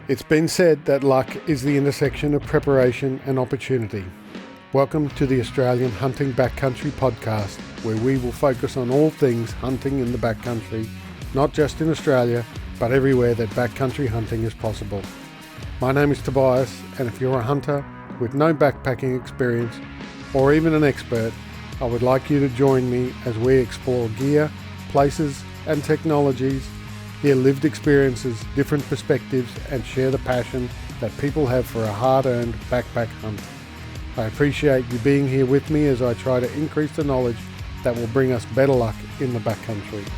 It's been said that luck is the intersection of preparation and opportunity. Welcome to the Australian Hunting Backcountry podcast, where we will focus on all things hunting in the backcountry, not just in Australia, but everywhere that backcountry hunting is possible. My name is Tobias, and if you're a hunter with no backpacking experience, or even an expert, I would like you to join me as we explore gear, places, and technologies, hear lived experiences, different perspectives, and share the passion that people have for a hard-earned backpack hunt. I appreciate you being here with me as I try to increase the knowledge that will bring us better luck in the backcountry.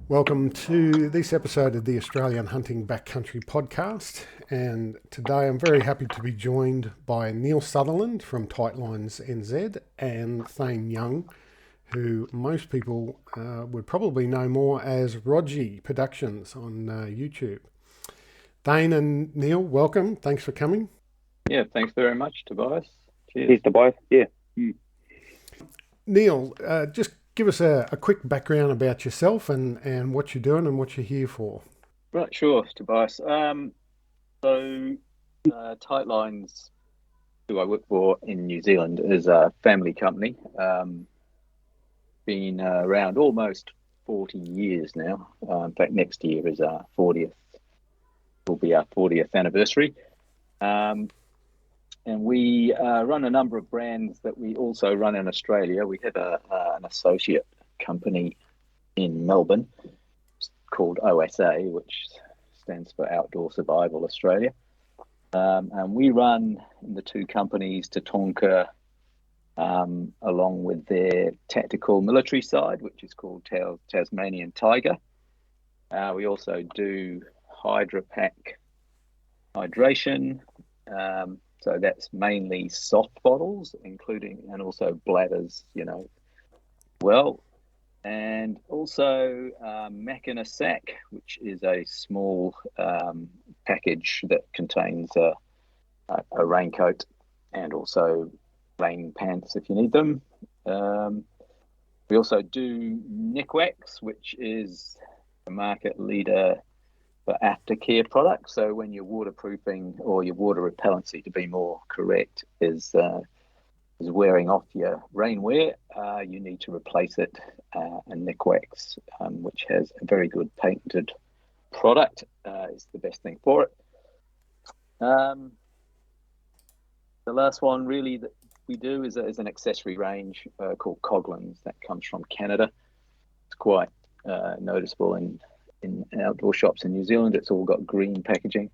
Welcome to this episode of the Australian Hunting Backcountry podcast, and today I'm very happy to be joined by Neil Sutherland from Tightlines NZ and Thane Young, who most people would probably know more as Rogee Productions on YouTube. Thane and Neil, welcome. Thanks for coming. Yeah, thanks very much, Tobias. Cheers. Cheers, Tobias. Yeah. Neil, just give us a quick background about yourself and what you're doing and what you're here for. Right, sure, Tobias. Tightlines, who I work for in New Zealand, is a family company. Been around almost 40 years now. In fact, next year is our 40th. Will be our 40th anniversary. And we run a number of brands that we also run in Australia. We have an associate company in Melbourne called OSA, which stands for Outdoor Survival Australia. And we run in the two companies Tatonka, along with their tactical military side, which is called Tasmanian Tiger. We also do Hydrapak hydration. So that's mainly soft bottles, including, and also bladders, well. And also Mac in a Sack, which is a small package that contains a raincoat and also rain pants if you need them. We also do Nikwax, which is a market leader for aftercare products. So when your waterproofing or your water repellency, to be more correct, is wearing off your rainwear, you need to replace it. And Nikwax, which has a very good patented product, is the best thing for it. The last one really that we do is an accessory range called Coglins that comes from Canada. It's quite noticeable in outdoor shops in New Zealand. It's all got green packaging.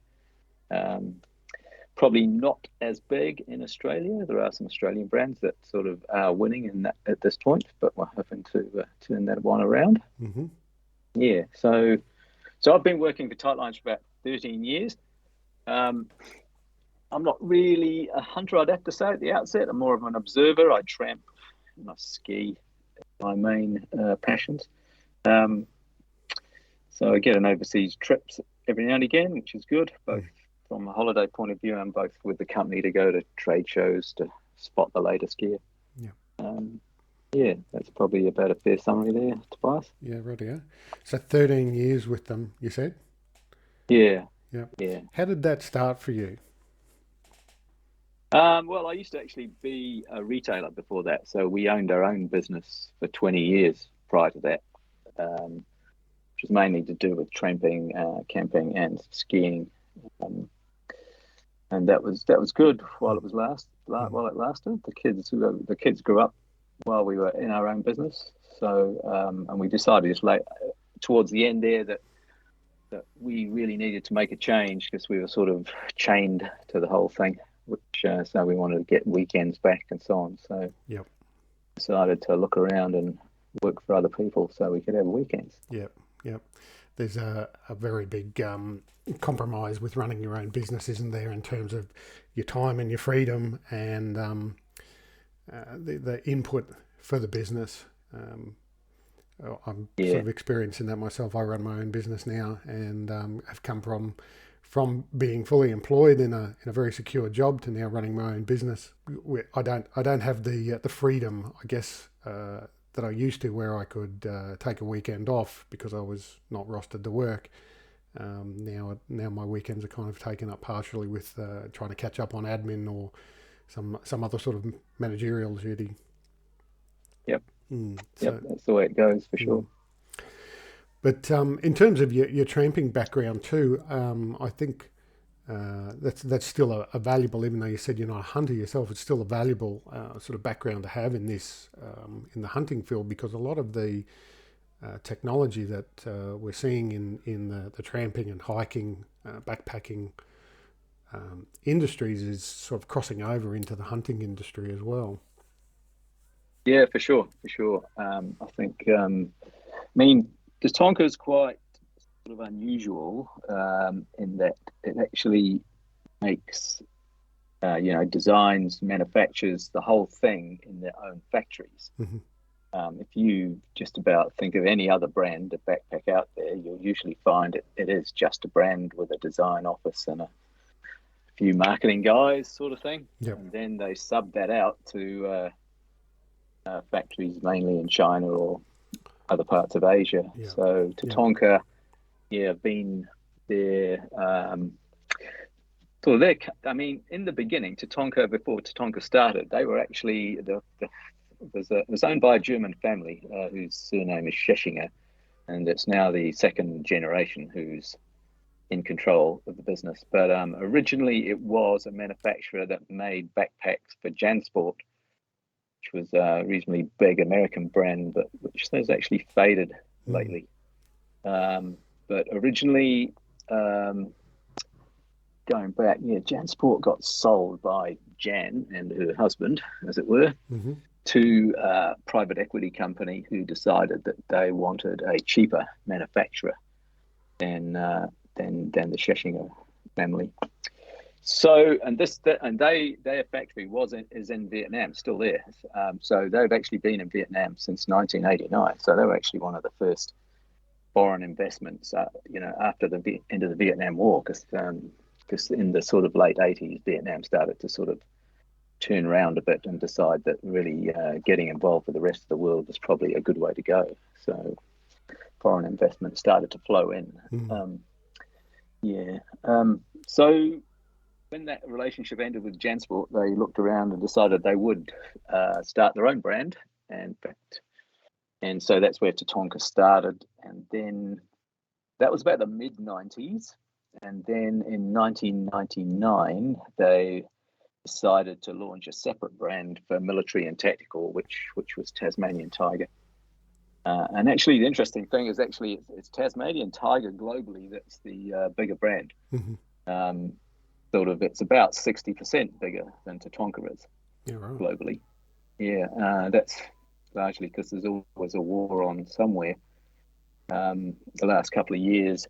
Probably not as big in Australia. There are some Australian brands that sort of are winning in that at this point, but we're hoping to turn that one around. Mm-hmm. Yeah, so I've been working for Tightlines for about 13 years. I'm not really a hunter, I'd have to say at the outset. I'm more of an observer. I tramp and I ski, my main passions. So I get an overseas trips every now and again, which is good, both from a holiday point of view and both with the company to go to trade shows to spot the latest gear. Yeah. That's probably about a fair summary there, Tobias. Yeah, rightio. So 13 years with them, you said? Yeah. Yeah. How did that start for you? Well, I used to actually be a retailer before that. So we owned our own business for 20 years prior to that. Which was mainly to do with tramping, camping, and skiing, and that was good while it lasted. The kids grew up while we were in our own business. So and we decided just towards the end there that we really needed to make a change because we were sort of chained to the whole thing. Which so we wanted to get weekends back and so on. So decided to look around and work for other people so we could have weekends. Yep. There's a very big compromise with running your own business, isn't there, in terms of your time and your freedom and the input for the business. I'm sort of experiencing that myself. I run my own business now and have come from being fully employed in a very secure job to now running my own business. I don't have the freedom, I guess, that I used to, where I could take a weekend off because I was not rostered to work. Now my weekends are kind of taken up partially with trying to catch up on admin or some other sort of managerial duty. Yep. So, yep, that's the way it goes for sure. But in terms of your tramping background too, I think that's still a valuable, even though you said you're not a hunter yourself, it's still a valuable sort of background to have in this in the hunting field, because a lot of the technology that we're seeing in the tramping and hiking, backpacking industries is sort of crossing over into the hunting industry as well. Yeah, for sure. I think, I mean, Tatonka is quite sort of unusual in that it actually makes, designs, manufactures the whole thing in their own factories. Mm-hmm. If you just about think of any other brand of backpack out there, you'll usually find it is just a brand with a design office and a few marketing guys, sort of thing. Yep. And then they sub that out to factories mainly in China or other parts of Asia. Yeah. So Tatonka, been there. So they, I mean, in the beginning, Tatonka, before Tatonka started, they were actually it was owned by a German family whose surname is Scheschinger, and it's now the second generation who's in control of the business. But originally, it was a manufacturer that made backpacks for JanSport, which was a reasonably big American brand, but which has actually faded lately. But originally, going back, JanSport got sold by Jan and her husband, as it were, to a private equity company who decided that they wanted a cheaper manufacturer than the Scheschinger family. So, their factory is in Vietnam, still there. So they've actually been in Vietnam since 1989. So they were actually one of the first foreign investments, after the end of the Vietnam War, because in the sort of late 80s, Vietnam started to sort of turn around a bit and decide that really getting involved with the rest of the world was probably a good way to go. So foreign investment started to flow in. So when that relationship ended with JanSport, they looked around and decided they would start their own brand. And so that's where Tatonka started. And then that was about the mid-90s. And then in 1999, they decided to launch a separate brand for military and tactical, which was Tasmanian Tiger. And actually, the interesting thing is it's Tasmanian Tiger globally that's the bigger brand. It's about 60% bigger than Tatonka is globally. That's largely because there's always a war on somewhere. The last couple of years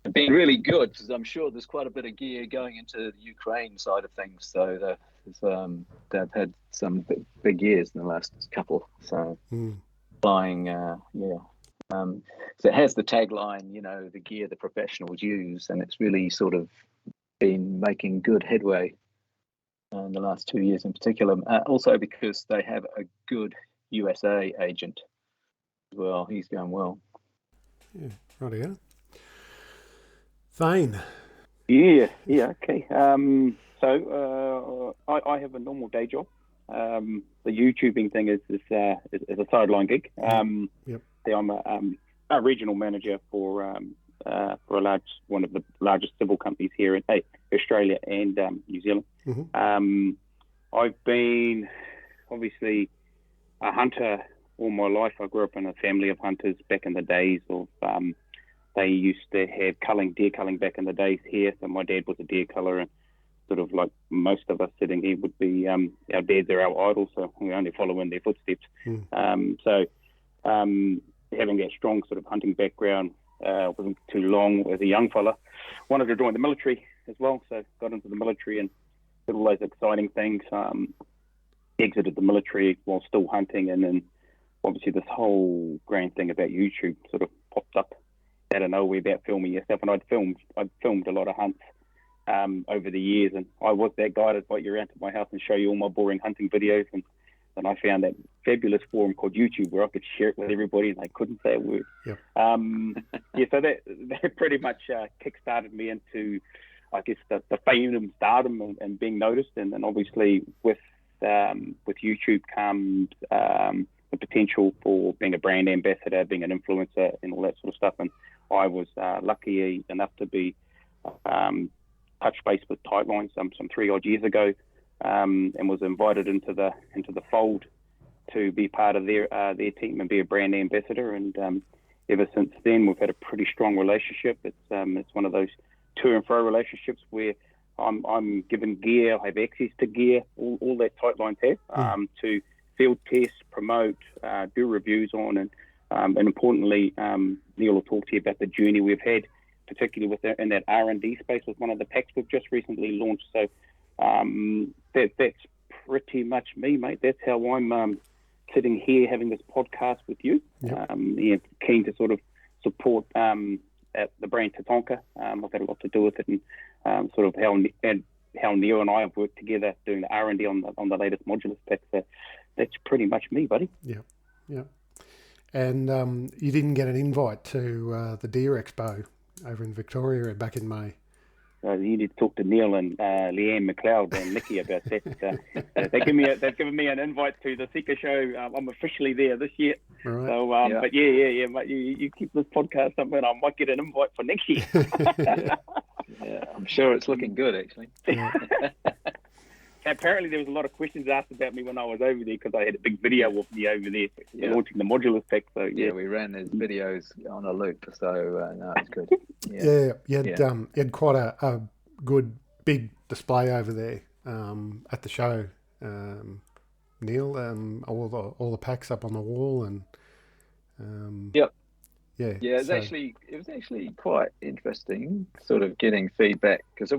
have been really good, because I'm sure there's quite a bit of gear going into the Ukraine side of things. So they've had some big years in the last couple. So flying, so it has the tagline, the gear the professionals use, and it's really sort of been making good headway in the last 2 years in particular. Also because they have a good USA agent as well. He's going well. Yeah, right here. Thane. Yeah, okay. So I have a normal day job. The YouTubing thing is a sideline gig. I'm a regional manager for one of the largest civil companies here in Australia and New Zealand. I've been obviously a hunter all my life. I grew up in a family of hunters back in the days of they used to have deer culling back in the days here. So my dad was a deer culler, and sort of like most of us sitting here would be our dads are our idols, so we only follow in their footsteps. So having that strong sort of hunting background wasn't too long as a young fella. Wanted to join the military as well, so got into the military and did all those exciting things. Exited the military while still hunting, and then obviously this whole grand thing about YouTube sort of popped up out of nowhere about filming yourself. And I'd filmed a lot of hunts over the years, and I was that guy to invite you around to my house and show you all my boring hunting videos. And I found that fabulous forum called YouTube where I could share it with everybody and they couldn't say a word. Yep. So that pretty much kick-started me into, I guess, the fame and stardom and being noticed. And then obviously with YouTube comes the potential for being a brand ambassador, being an influencer and all that sort of stuff. And I was lucky enough to be touch base with Tightlines some 3 odd years ago, and was invited into the fold to be part of their team and be a brand ambassador. And ever since then, we've had a pretty strong relationship. It's one of those to and fro relationships where I'm given gear, I have access to gear, all that Tightlines have, to field test, promote, do reviews on, and importantly, Neil will talk to you about the journey we've had, particularly in that R&D space with one of the packs we've just recently launched. So that's pretty much me, mate. That's how I'm sitting here having this podcast with you. Yep. Keen to sort of support at the brand Tatonka. I've had a lot to do with it, and sort of how Neil and I have worked together doing the R&D on the latest modulus pack. So that's pretty much me, buddy. Yeah. And you didn't get an invite to the Deer Expo over in Victoria back in May. You need to talk to Neil and Leanne McLeod and Nikki about that. They've given me an invite to the Seeker show. I'm officially there this year. Right. So, but yeah, mate, you keep this podcast up, and I might get an invite for next year. Yeah, I'm sure it's looking good, actually. Yeah. Apparently, there was a lot of questions asked about me when I was over there because I had a big video of me over there launching the modulus pack. So yeah, we ran those videos on a loop. So no, it's good. You had quite a good big display over there at the show, Neil. All the packs up on the wall and Yep. Yeah. Yeah, it was actually quite interesting, sort of getting feedback, because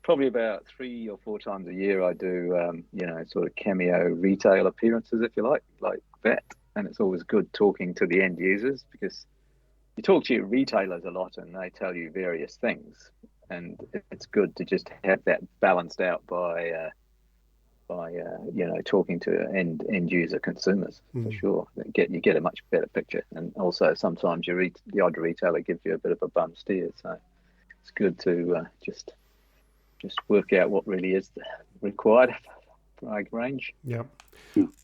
probably about 3 or 4 times a year I do, sort of cameo retail appearances, if you like that. And it's always good talking to the end users, because you talk to your retailers a lot and they tell you various things. And it's good to just have that balanced out by talking to end user consumers, for sure. You get a much better picture. And also sometimes the odd retailer gives you a bit of a bum steer. So it's good to just work out what really is required for our range. Yeah.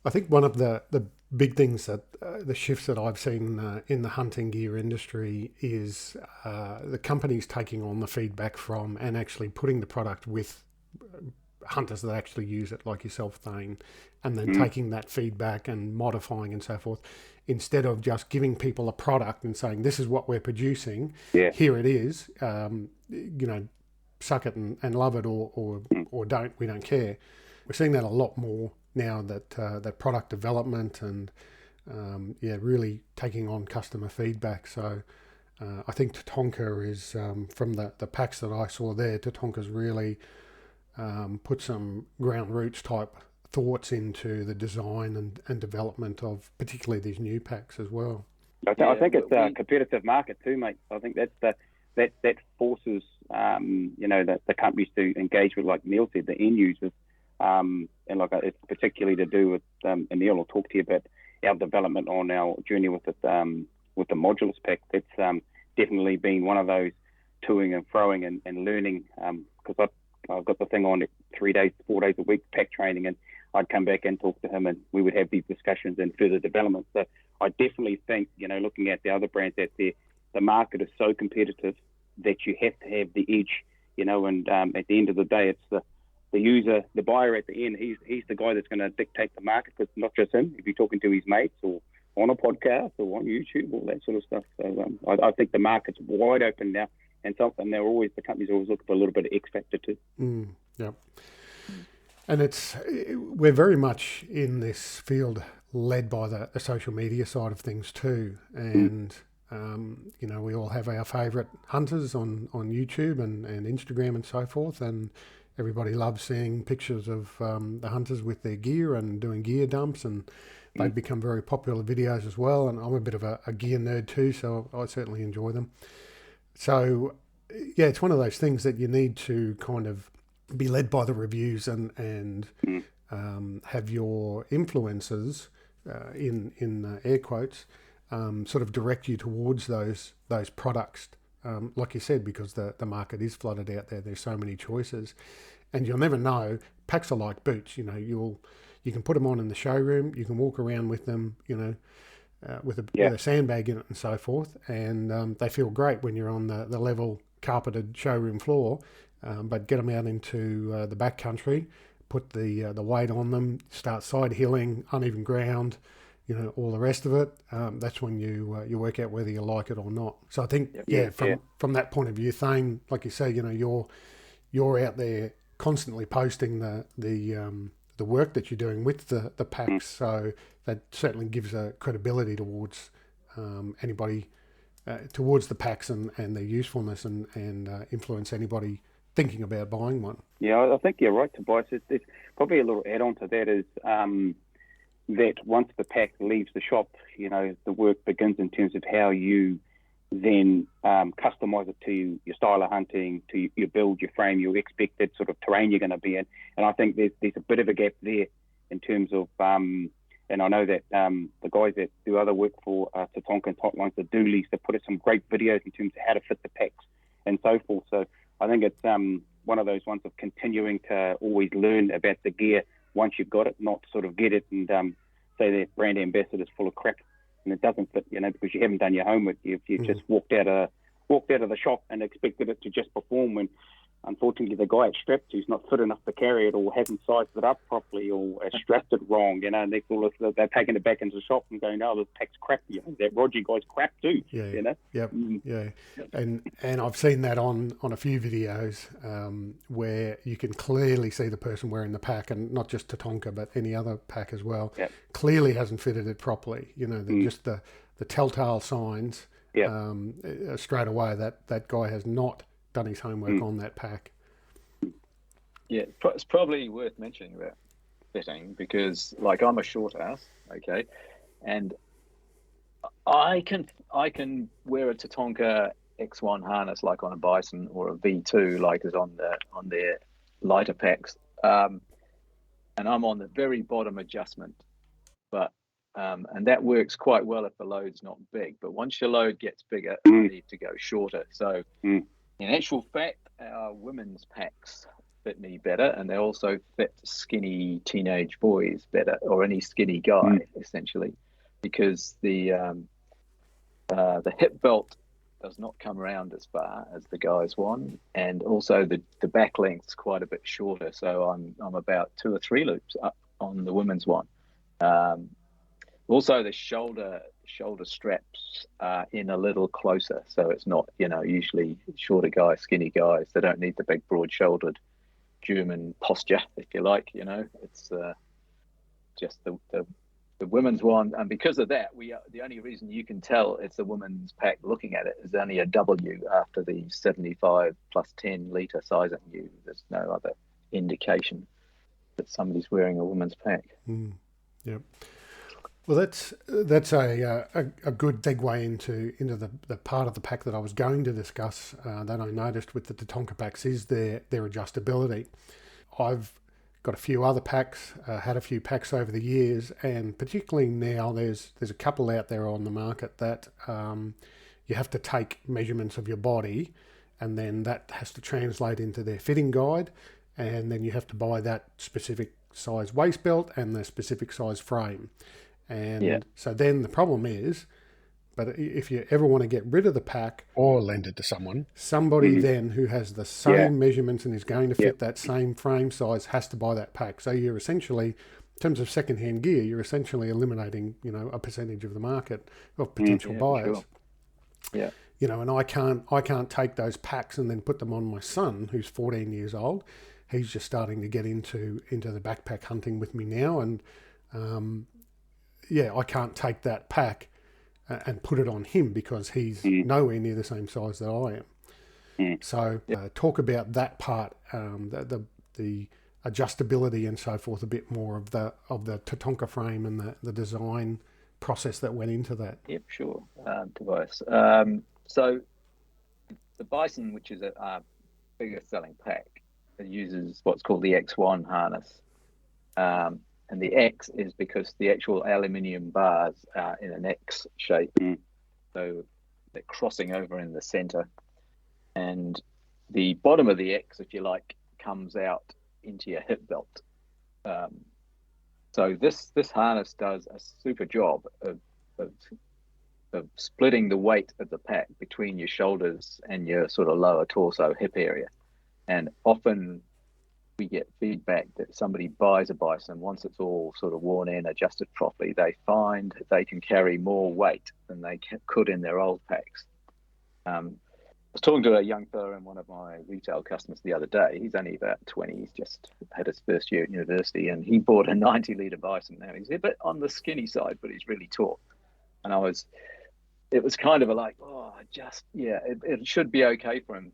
I think one of the big things that the shifts that I've seen in the hunting gear industry is the companies taking on the feedback from and actually putting the product with hunters that actually use it, like yourself, Thane, and then taking that feedback and modifying and so forth, instead of just giving people a product and saying, this is what we're producing, here it is, suck it and love it or don't, we don't care. We're seeing that a lot more now, that product development and really taking on customer feedback. So I think Tatonka is, from the packs that I saw there, Tatonka's really put some ground roots type thoughts into the design and development of particularly these new packs as well. I think it's a competitive market too, mate. I think that forces the companies to engage with, like Neil said, the end users, and it's particularly to do with and Neil will talk to you about our development on our journey with the modulus pack. That's definitely been one of those toing and froing and learning, because I've got the thing on 4 days a week, pack training, and I'd come back and talk to him and we would have these discussions and further development. So I definitely think, looking at the other brands out there, the market is so competitive that you have to have the edge, and at the end of the day, it's the user, the buyer at the end. He's the guy that's going to dictate the market, because not just him. If you're talking to his mates or on a podcast or on YouTube, all that sort of stuff. So I think the market's wide open now, and something the companies always look for a little bit of X factor too. Yeah. And we're very much in this field led by the social media side of things too. And, we all have our favourite hunters on YouTube and Instagram and so forth. And everybody loves seeing pictures of the hunters with their gear and doing gear dumps. And they've become very popular videos as well. And I'm a bit of a gear nerd too, so I certainly enjoy them. So, yeah, it's one of those things that you need to kind of be led by the reviews and have your influencers, in air quotes, sort of direct you towards those products. Like you said, because the market is flooded out there. There's so many choices, and you'll never know. Packs are like boots. You know, you can put them on in the showroom. You can walk around with them. You know, with a sandbag in it and so forth, and they feel great when you're on the level carpeted showroom floor. But get them out into the backcountry, put the weight on them, start side hilling, uneven ground, you know, all the rest of it. That's when you work out whether you like it or not. So I think, from that point of view, Thane, like you say, you know, you're out there constantly posting the work that you're doing with the packs. So that certainly gives a credibility towards anybody, towards the packs and their usefulness, and influence anybody thinking about buying one. Yeah, I think you're right, Tobias. There's probably a little add-on to that is that once the pack leaves the shop, you know, the work begins in terms of how you then customize it to your style of hunting, to your build, your frame, your expected sort of terrain you're going to be in. And I think there's a bit of a gap there in terms of, and I know that the guys that do other work for Tatonka and Tightlines, the Doolies, they put out some great videos in terms of how to fit the packs and so forth. So I think it's one of those ones of continuing to always learn about the gear once you've got it, not sort of get it and say that brand ambassador's full of crap and it doesn't fit, you know, because you haven't done your homework. You've just walked out of the shop and expected it to just perform when, unfortunately, the guy it's strapped to is not fit enough to carry it, or hasn't sized it up properly, or strapped it wrong, you know, and they're taking it back into the shop and going, oh, this pack's crap, you know, that Rogee guy's crap too, you know? And I've seen that on a few videos where you can clearly see the person wearing the pack, and not just Tatonka, but any other pack as well, clearly hasn't fitted it properly, you know, just the telltale signs straight away that guy has not done his homework on that pack. Yeah, it's probably worth mentioning about fitting, because like I'm a short ass, okay, and I can wear a Tatonka X1 harness like on a Bison, or a V2 like is on their lighter packs, and I'm on the very bottom adjustment, but and that works quite well if the load's not big. But once your load gets bigger, you need to go shorter. So in actual fact, our women's packs fit me better, and they also fit skinny teenage boys better, or any skinny guy, essentially, because the hip belt does not come around as far as the guy's one, and also the back length's quite a bit shorter. So I'm about 2 or 3 loops up on the women's one. Also, the shoulder straps are in a little closer, so it's not, you know, usually shorter guys, skinny guys, they don't need the big broad-shouldered German posture, if you like, you know. It's just the women's one, and because of that, the only reason you can tell it's a women's pack looking at it is only a W after the 75 plus 10 litre sizing. There's no other indication that somebody's wearing a women's pack. Yep. Well, that's a good segue into the part of the pack that I was going to discuss that I noticed with the Tatonka packs is their adjustability. I've got a few other packs, had a few packs over the years, and particularly now there's a couple out there on the market that you have to take measurements of your body, and then that has to translate into their fitting guide, and then you have to buy that specific size waist belt and the specific size frame. And so then the problem is, but if you ever want to get rid of the pack or lend it to somebody then who has the same measurements and is going to fit that same frame size has to buy that pack. So you're essentially, in terms of second-hand gear, you're essentially eliminating, you know, a percentage of the market of potential buyers. Sure. Yeah. You know, and I can't take those packs and then put them on my son, who's 14 years old. He's just starting to get into the backpack hunting with me now, and I can't take that pack and put it on him because he's nowhere near the same size that I am. So talk about that part, the adjustability and so forth, a bit more of the Tatonka frame and the design process that went into that. Yep, sure, Tobias. So the Bison, which is a biggest selling pack, it uses what's called the X1 harness. And the X is because the actual aluminium bars are in an X shape. So they're crossing over in the center. And the bottom of the X, if you like, comes out into your hip belt. So this harness does a super job of splitting the weight of the pack between your shoulders and your sort of lower torso hip area. And often we get feedback that somebody buys a bison, once it's all sort of worn in, adjusted properly, they find they can carry more weight than they could in their old packs. I was talking to a young fella in one of my retail customers the other day. He's only about 20. He's just had his first year at university, and he bought a 90-litre bison. Now he's a bit on the skinny side, but he's really tall. And it was kind of it should be okay for him.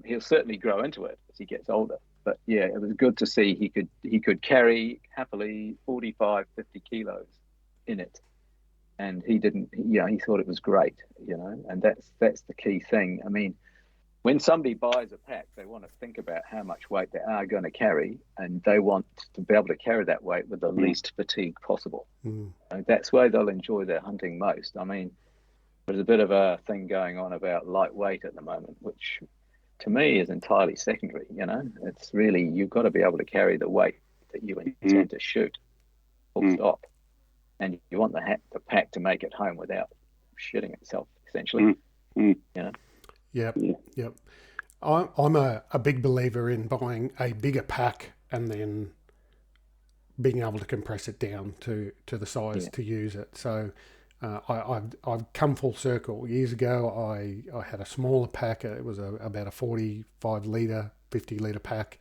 He'll certainly grow into it as he gets older. But yeah, it was good to see he could carry happily 45, 50 kilos in it. And he didn't, he thought it was great, and that's the key thing. I mean, when somebody buys a pack, they want to think about how much weight they are going to carry, and they want to be able to carry that weight with the least fatigue possible. And that's where they'll enjoy their hunting most. I mean, there's a bit of a thing going on about lightweight at the moment, which to me is entirely secondary. It's really, you've got to be able to carry the weight that you intend to shoot, full stop. And you want the pack to make it home without shitting itself, essentially. Yep. I'm a big believer in buying a bigger pack and then being able to compress it down to the size to use it. So I've come full circle. Years ago, I had a smaller pack. It was about a 45-litre, 50-litre pack.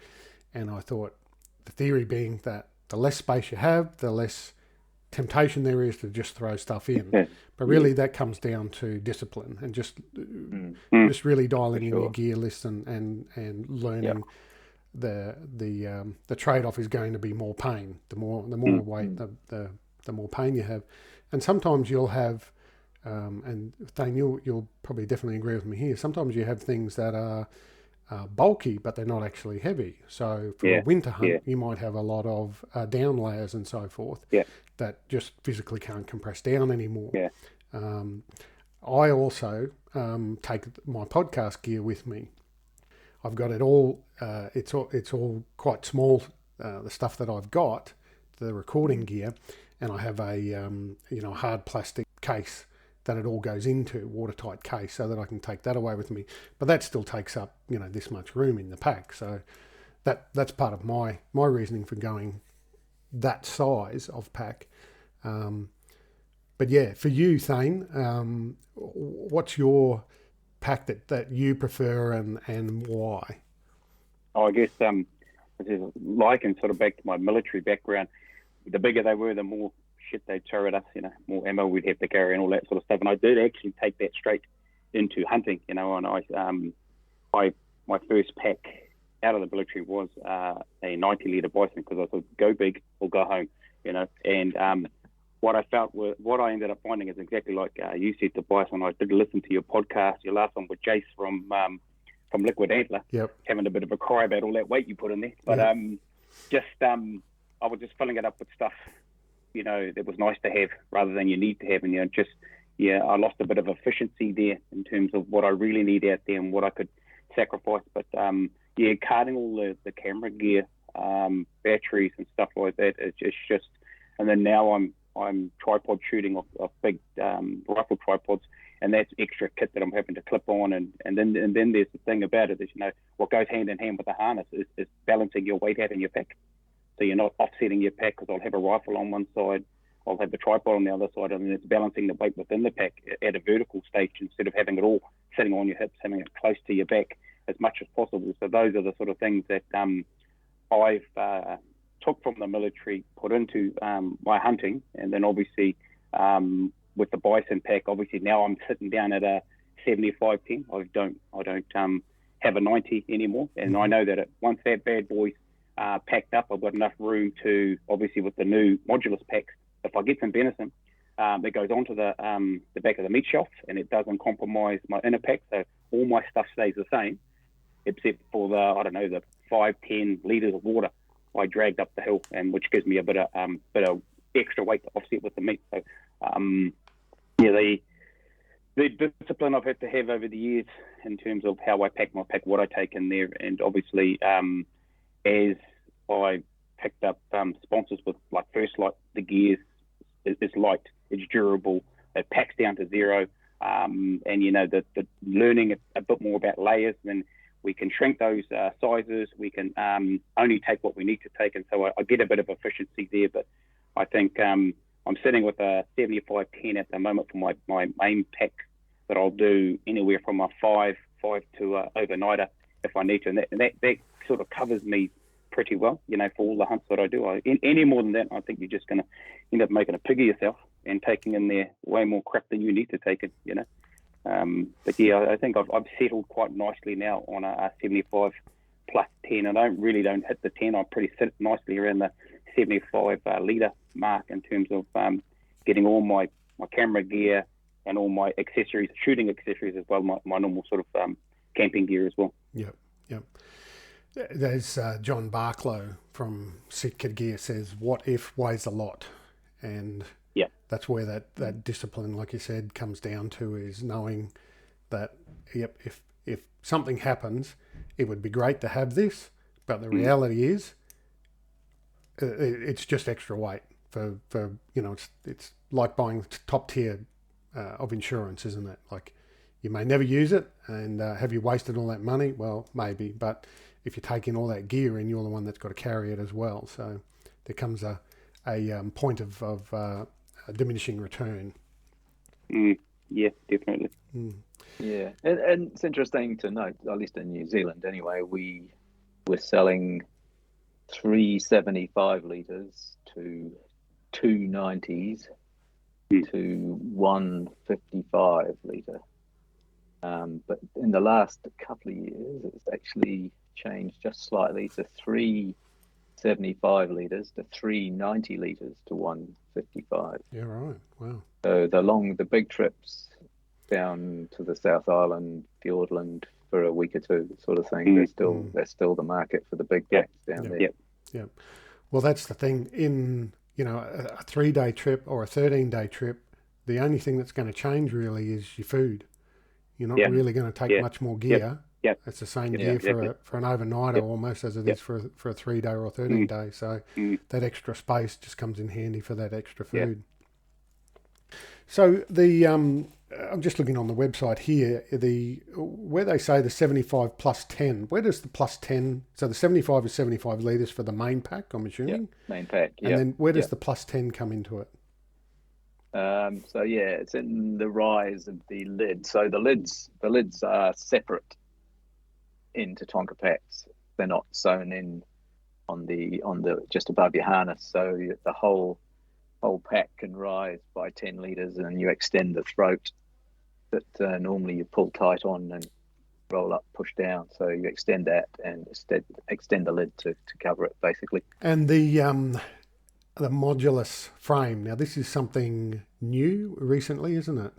And I thought, the theory being that the less space you have, the less temptation there is to just throw stuff in. But really that comes down to discipline and just really dialing in your gear list and learning the trade-off is going to be more pain. The more weight, the more pain you have. And sometimes you'll have and Thane, you'll probably definitely agree with me here, sometimes you have things that are bulky, but they're not actually heavy. So for a winter hunt, you might have a lot of down layers and so forth that just physically can't compress down anymore. I also take my podcast gear with me. I've got it all. It's all quite small. The stuff that I've got, the recording gear, and I have a hard plastic case that it all goes into, watertight case, so that I can take that away with me. But that still takes up, this much room in the pack. So that's part of my reasoning for going that size of pack. But yeah, for you, Thane, what's your pack that you prefer and why? I guess liken sort of back to my military background. The bigger they were, the more shit they'd throw at us, more ammo we'd have to carry and all that sort of stuff. And I did actually take that straight into hunting, and my first pack out of the military was a 90-litre bison, because I thought, go big or go home, and what I ended up finding is exactly like you said to Bison. I did listen to your podcast, your last one with Jace from LiquidAntler, having a bit of a cry about all that weight you put in there. But I was just filling it up with stuff, that was nice to have rather than you need to have. And, I lost a bit of efficiency there in terms of what I really need out there and what I could sacrifice. But, carting all the camera gear, batteries and stuff like that, it's just, and then now I'm tripod shooting off big rifle tripods, and that's extra kit that I'm having to clip on. And then there's the thing about it is, what goes hand in hand with the harness is balancing your weight out in your pack. So you're not offsetting your pack, because I'll have a rifle on one side, I'll have the tripod on the other side, and then it's balancing the weight within the pack at a vertical stage instead of having it all sitting on your hips, having it close to your back as much as possible. So those are the sort of things that I've took from the military, put into my hunting, and then obviously with the bison pack, obviously now I'm sitting down at a 75-10. I don't have a 90 anymore, and I know that once that bad boy's packed up, I've got enough room to, obviously with the new modulus packs, if I get some venison, it goes onto the back of the meat shelf, and it doesn't compromise my inner pack, so all my stuff stays the same, except for the 5-10 litres of water I dragged up the hill, and which gives me a bit of extra weight to offset with the meat. So the discipline I've had to have over the years in terms of how I pack my pack, what I take in there, and obviously as I picked up sponsors with like First Light, the gears is light, it's durable, it packs down to zero, and the learning a bit more about layers, then we can shrink those sizes, we can only take what we need to take, and so I get a bit of efficiency there. But I think I'm sitting with a 75-10 at the moment for my main pack that I'll do anywhere from a 5 to a overnighter if I need to, and that sort of covers me pretty well, for all the hunts that I do. Any more than that, I think you're just going to end up making a pig of yourself and taking in there way more crap than you need to take in, But yeah, I think I've settled quite nicely now on a 75 plus 10. I don't hit the 10. I pretty sit nicely around the 75 litre mark in terms of getting all my camera gear and all my accessories, shooting accessories as well, my normal sort of camping gear as well. Yep. There's John Barklow from Sitka Gear says, "What if weighs a lot?" And that's where that discipline, like you said, comes down to, is knowing that, if something happens, it would be great to have this, but the reality is it's just extra weight for it's like buying top tier of insurance, isn't it? Like, you may never use it, and have you wasted all that money? Well, maybe, but if you're taking all that gear in, you're the one that's got to carry it as well. So there comes a point of a diminishing return. Yeah, definitely. Yeah, and it's interesting to note, at least in New Zealand anyway, we were selling 375 litres to 290s to 155 litre. But in the last couple of years, it's actually changed just slightly to 375 litres to 390 litres to 155. Yeah, right. Wow. So the big trips down to the South Island, Fiordland for a week or two, sort of thing, there's still the market for the big packs down there. Yeah. Well, that's the thing. In a 3-day trip or a 13-day trip, the only thing that's going to change really is your food. You're not really going to take much more gear. It's the same gear for an overnighter almost as it is for a 3-day or a 13-day. So that extra space just comes in handy for that extra food. So I'm just looking on the website here, where they say the 75 plus 10, where does the plus 10, so the 75 is 75 litres for the main pack, I'm assuming? Main pack, And then where does the plus 10 come into it? It's in the rise of the lid. So the lids are separate in Tatonka Packs. They're not sewn in on the just above your harness. So the whole pack can rise by 10 litres, and you extend the throat that normally you pull tight on and roll up, push down. So you extend that and extend the lid to cover it, basically. And the modulus frame. Now, this is something new recently, isn't it?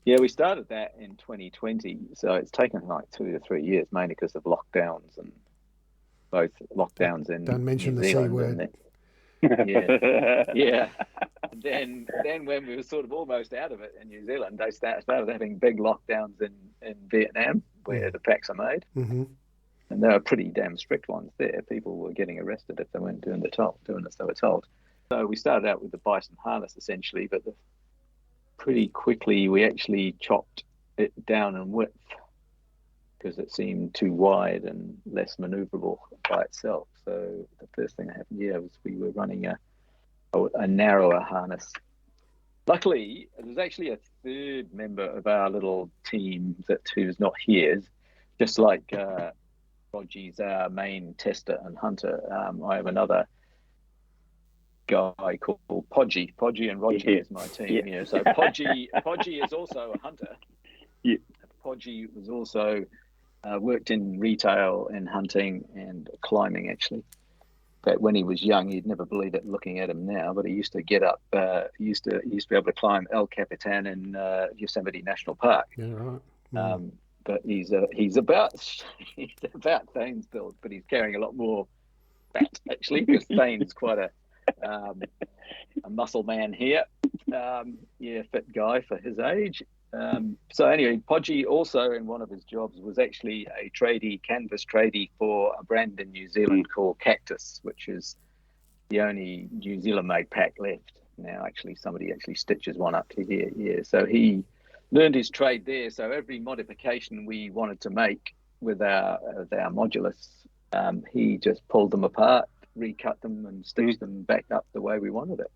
Yeah, we started that in 2020. So it's taken like 2 to 3 years, mainly because of lockdowns, and both lockdowns in Don't mention New the Zealand C word. Yeah. Then when we were sort of almost out of it in New Zealand, they started having big lockdowns in Vietnam, where the packs are made. Mm-hmm. And they were pretty damn strict ones there. People were getting arrested if they weren't doing as they were told. So we started out with the bison harness essentially, but pretty quickly we actually chopped it down in width because it seemed too wide and less maneuverable by itself. So the first thing that happened was we were running a narrower harness. Luckily, there's actually a third member of our little team who's not here. Just like Rogee's our main tester and hunter, I have another guy called Podgy. Podgy and Rogee is my team here. So Podgy is also a hunter. Yeah. Podgy was also worked in retail and hunting and climbing, actually. But when he was young, you'd never believe it looking at him now, but he used to get up, he used to be able to climb El Capitan in Yosemite National Park. Yeah, right. But he's about Thane's build, but he's carrying a lot more fat, actually, because Thane's quite a muscle man here. Fit guy for his age. So anyway, Podgy also in one of his jobs was actually a canvas tradie for a brand in New Zealand called Cactus, which is the only New Zealand made pack left now. Actually, somebody actually stitches one up to here. Yeah, so he learned his trade there. So every modification we wanted to make with our modulus, he just pulled them apart, recut them, and stitched them back up the way we wanted it.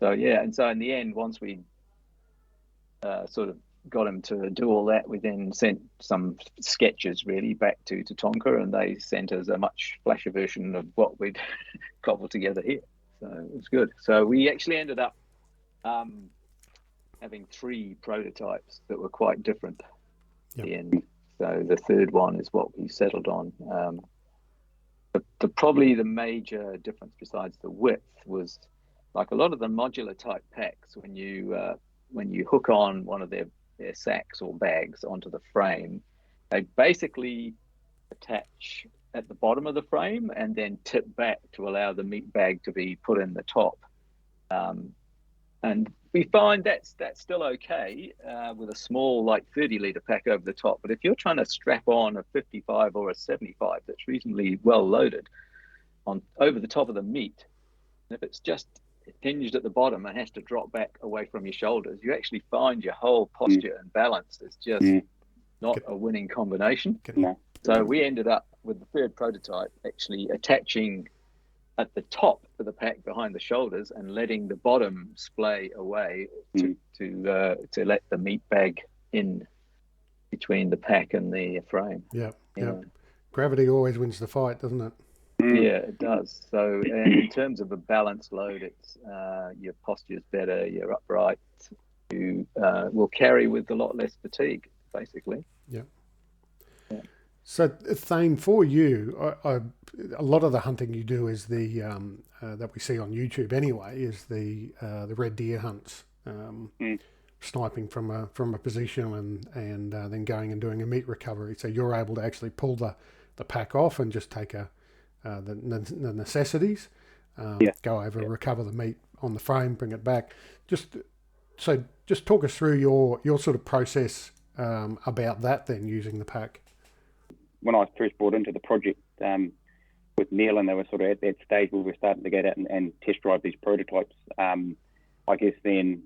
So yeah, and so in the end, once we sort of got him to do all that, we then sent some sketches really back to Tatonka, and they sent us a much flasher version of what we'd cobbled together here. So it was good. So we actually ended up having 3 prototypes that were quite different at the end. So the third one is what we settled on. Probably the major difference besides the width was, like a lot of the modular type packs, when you hook on one of their sacks or bags onto the frame, they basically attach at the bottom of the frame and then tip back to allow the meat bag to be put in the top. And we find that's still okay with a small, like 30-litre pack over the top. But if you're trying to strap on a 55 or a 75 that's reasonably well loaded on over the top of the meat, and if it's just hinged at the bottom and has to drop back away from your shoulders, you actually find your whole posture and balance is just not a winning combination. So we ended up with the third prototype actually attaching at the top of the pack behind the shoulders and letting the bottom splay away to let the meat bag in between the pack and the frame. Yeah. Gravity always wins the fight, doesn't it? Yeah, it does. So in terms of a balanced load, it's your posture's better, you're upright, you will carry with a lot less fatigue, basically. Yeah. So Thane, for you, a lot of the hunting you do is the that we see on YouTube anyway, is the red deer hunts, sniping from a position and then going and doing a meat recovery. So you're able to actually pull the pack off and just take the necessities, go over, recover the meat on the frame, bring it back. Just talk us through your sort of process about that then, using the pack. When I was first brought into the project with Neil, and they were sort of at that stage where we were starting to get out and test drive these prototypes, I guess then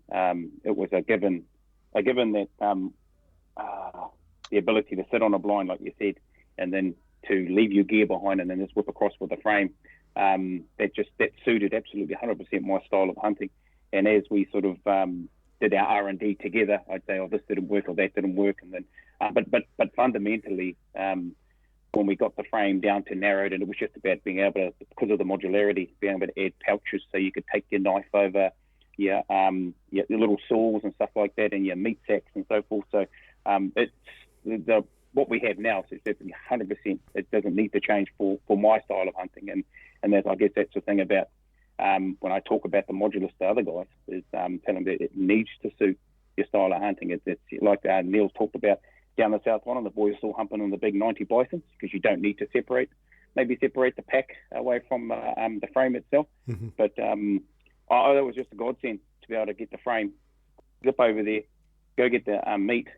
it was a given that the ability to sit on a blind, like you said, and then to leave your gear behind and then just whip across with the frame, that suited absolutely 100% my style of hunting. And as we sort of did our R&D together, I'd say, oh, this didn't work or that didn't work, and then but fundamentally, when we got the frame down to narrowed, and it was just about being able to, because of the modularity, being able to add pouches so you could take your knife over, your little saws and stuff like that, and your meat sacks and so forth. So it's what we have now, so it's definitely 100%. It doesn't need to change for my style of hunting, and I guess that's the thing about when I talk about the modulus to other guys, is telling them that it needs to suit your style of hunting. It's like Neil's talked about down the South Island, the boys are still humping on the big 90 bisons because you don't need to separate the pack away from the frame itself. But that was just a godsend to be able to get the frame, zip over there, go get the meat,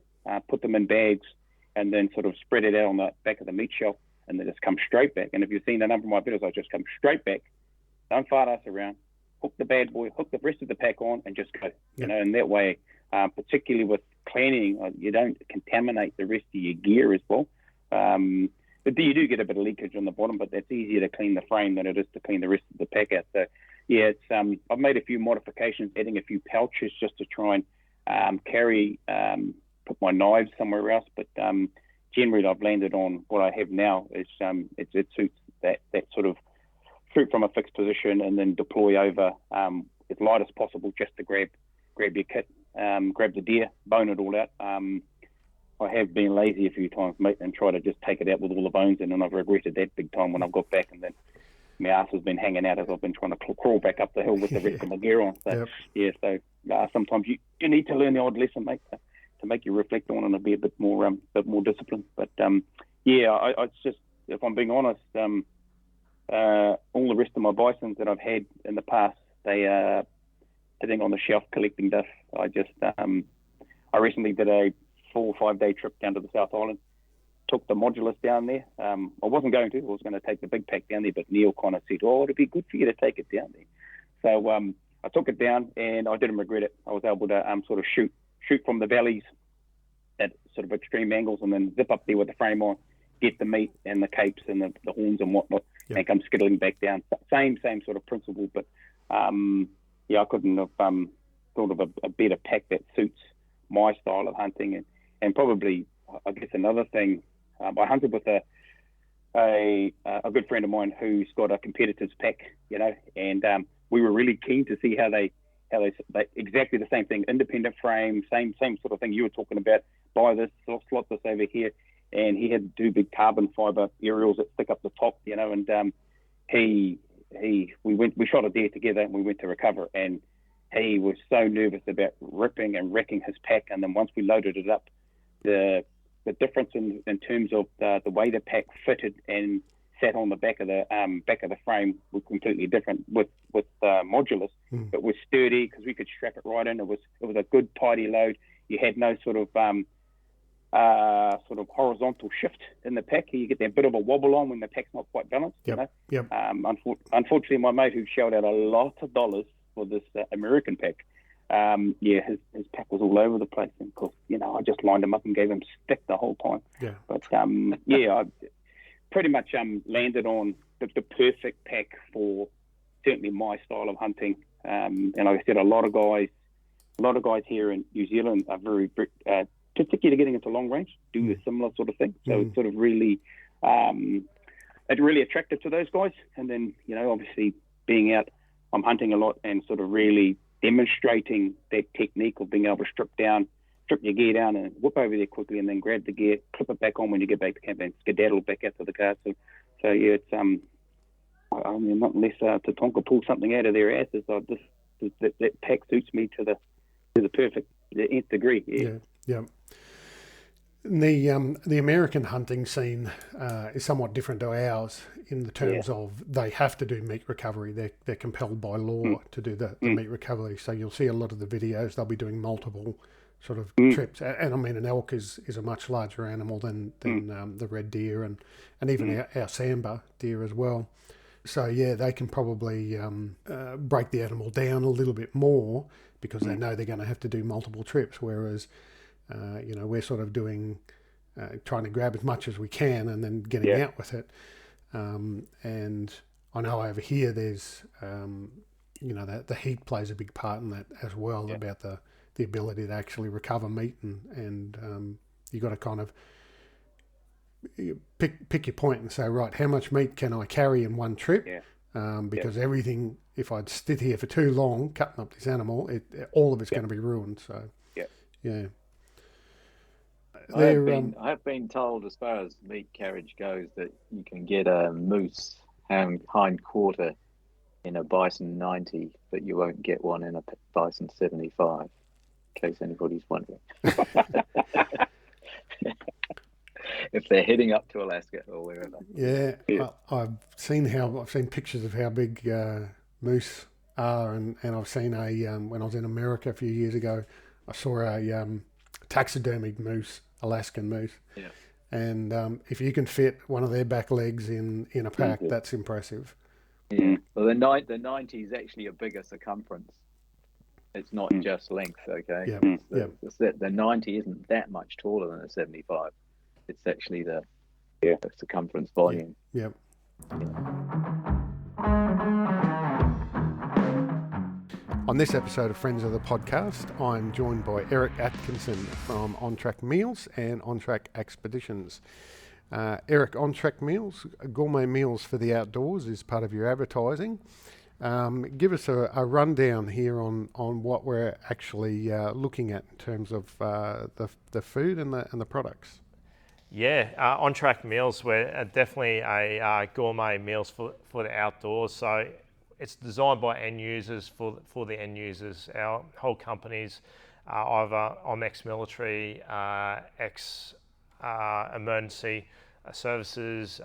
put them in bags, and then sort of spread it out on the back of the meat shelf, and then just come straight back. And if you've seen a number of my videos, I just come straight back, don't fart us around, hook the bad boy, hook the rest of the pack on, and just go. You know, and that way, particularly with cleaning, you don't contaminate the rest of your gear as well. But you do get a bit of leakage on the bottom, but that's easier to clean the frame than it is to clean the rest of the pack out. So yeah, it's I've made a few modifications, adding a few pouches just to try and carry, put my knives somewhere else. But generally, I've landed on what I have now. Is it suits that sort of shoot from a fixed position and then deploy over as light as possible, just to grab your kit, grab the deer, bone it all out. I have been lazy a few times, mate, and try to just take it out with all the bones in, and I've regretted that big time when I've got back, and then my ass has been hanging out as I've been trying to crawl back up the hill with the rest of my gear on. So sometimes you need to learn the odd lesson, mate, to make you reflect on and be a bit more disciplined. But I just, if I'm being honest, all the rest of my bisons that I've had in the past, they are sitting on the shelf collecting dust. I recently did a 4 or 5 day trip down to the South Island, took the modulus down there. I wasn't going to, I was going to take the big pack down there, but Neil kind of said, it'd be good for you to take it down there. So I took it down and I didn't regret it. I was able to sort of shoot from the valleys at sort of extreme angles and then zip up there with the frame on, get the meat and the capes and the horns and whatnot, and come skittling back down. Same sort of principle, but I couldn't have thought of a better pack that suits my style of hunting. And probably, I guess another thing, I hunted with a good friend of mine who's got a competitor's pack, and we were really keen to see how they exactly the same thing, independent frame, same sort of thing you were talking about. Buy this, slot this over here, and he had 2 big carbon fiber aerials that stick up the top, and we shot a deer together and we went to recover, and he was so nervous about ripping and wrecking his pack. And then once we loaded it up, the difference in terms of the way the pack fitted and sat on the back of the frame was completely different with modulus. It was sturdy because we could strap it right in. It was a good tidy load. You had no sort of horizontal shift in the pack. You get that bit of a wobble on when the pack's not quite balanced. Unfortunately, my mate who shelled out a lot of dollars for this American pack, his pack was all over the place. And of course, I just lined him up and gave him stick the whole time. But I pretty much landed on the perfect pack for certainly my style of hunting. And like I said, a lot of guys here in New Zealand are very particularly getting into long range, do a similar sort of thing. So it's sort of really, it's really attractive to those guys. And then, obviously being out, I'm hunting a lot and sort of really demonstrating that technique of being able to strip your gear down and whip over there quickly and then grab the gear, clip it back on when you get back to camp and skedaddle back out to the car. So it's, not unless Tatonka pulls something out of their asses, that pack suits me to the perfect, the nth degree. Yeah. The American hunting scene is somewhat different to ours in the terms of they have to do meat recovery. They're compelled by law to do the meat recovery. So you'll see a lot of the videos, they'll be doing multiple sort of trips. And I mean, an elk is a much larger animal than the red deer and even our sambar deer as well. So they can probably break the animal down a little bit more because they know they're going to have to do multiple trips, whereas we're sort of doing, trying to grab as much as we can and then getting out with it. And I know over here there's, the heat plays a big part in that as well, about the ability to actually recover meat and you got to kind of pick your point and say, right, how much meat can I carry in one trip? Because everything, if I'd sit here for too long cutting up this animal, all of it's going to be ruined. So, I've been told, as far as meat carriage goes, that you can get a moose hind quarter in a bison 90, but you won't get one in a bison 75, in case anybody's wondering. If they're heading up to Alaska or wherever. I've seen pictures of how big moose are, and I've seen when I was in America a few years ago, I saw a taxidermied moose, Alaskan moose. And if you can fit one of their back legs in a pack, that's impressive. Well, the 90 is actually a bigger circumference. It's not just length, okay? The 90 isn't that much taller than a 75. It's actually the circumference volume. On this episode of Friends of the Podcast, I'm joined by Eric Atkinson from On Track Meals and On Track Expeditions. Eric, On Track Meals, gourmet meals for the outdoors is part of your advertising. Give us a rundown here on what we're actually looking at in terms of the food and the products. On Track Meals, we're definitely a gourmet meals for the outdoors. So it's designed by end users for the end users. Our whole company's either on ex-military, emergency services,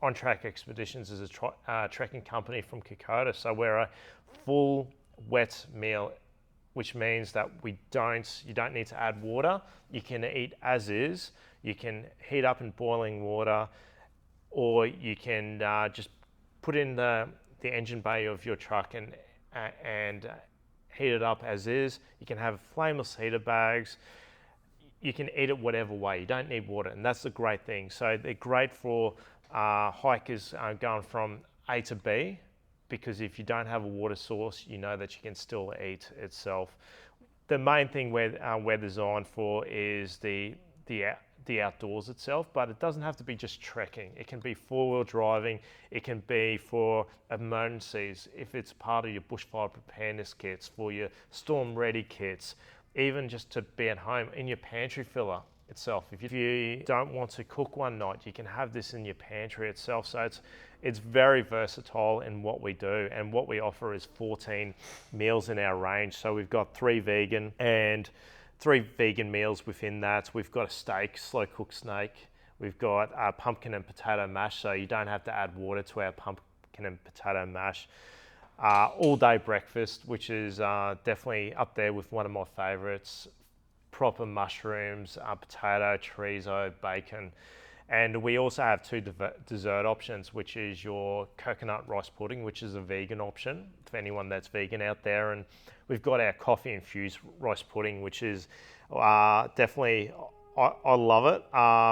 On Track Expeditions is a trekking company from Kokoda, so we're a full wet meal, which means that you don't need to add water. You can eat as is. You can heat up in boiling water, or you can just put in the engine bay of your truck and heat it up as is. You can have flameless heater bags. You can eat it whatever way. You don't need water, and that's the great thing. So they're great for hikers going from A to B, because if you don't have a water source, you know that you can still eat itself. The main thing we're designed for is the outdoors itself, but it doesn't have to be just trekking. It can be four-wheel driving. It can be for emergencies, if it's part of your bushfire preparedness kits, for your storm-ready kits, even just to be at home in your pantry filler itself. If you don't want to cook one night, you can have this in your pantry itself. So it's very versatile in what we do, and what we offer is 14 meals in our range. So we've got 3 vegan and 3 vegan meals within that. We've got a steak, slow cooked steak. We've got a pumpkin and potato mash, so you don't have to add water to our pumpkin and potato mash. All day breakfast, which is definitely up there with one of my favorites. Proper mushrooms, potato, chorizo, bacon. And we also have 2 dessert options, which is your coconut rice pudding, which is a vegan option for anyone that's vegan out there. And we've got our coffee infused rice pudding, which is definitely, I love it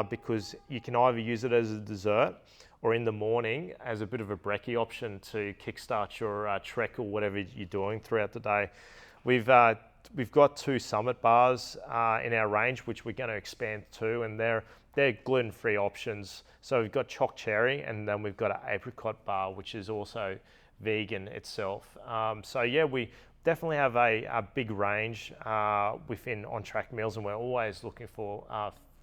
because you can either use it as a dessert or in the morning as a bit of a brekkie option to kickstart your trek or whatever you're doing throughout the day. We've got 2 summit bars in our range, which we're going to expand to, and they're gluten-free options. So we've got choc cherry, and then we've got an apricot bar, which is also vegan itself. So yeah, we definitely have a big range within On Track Meals, and we're always looking for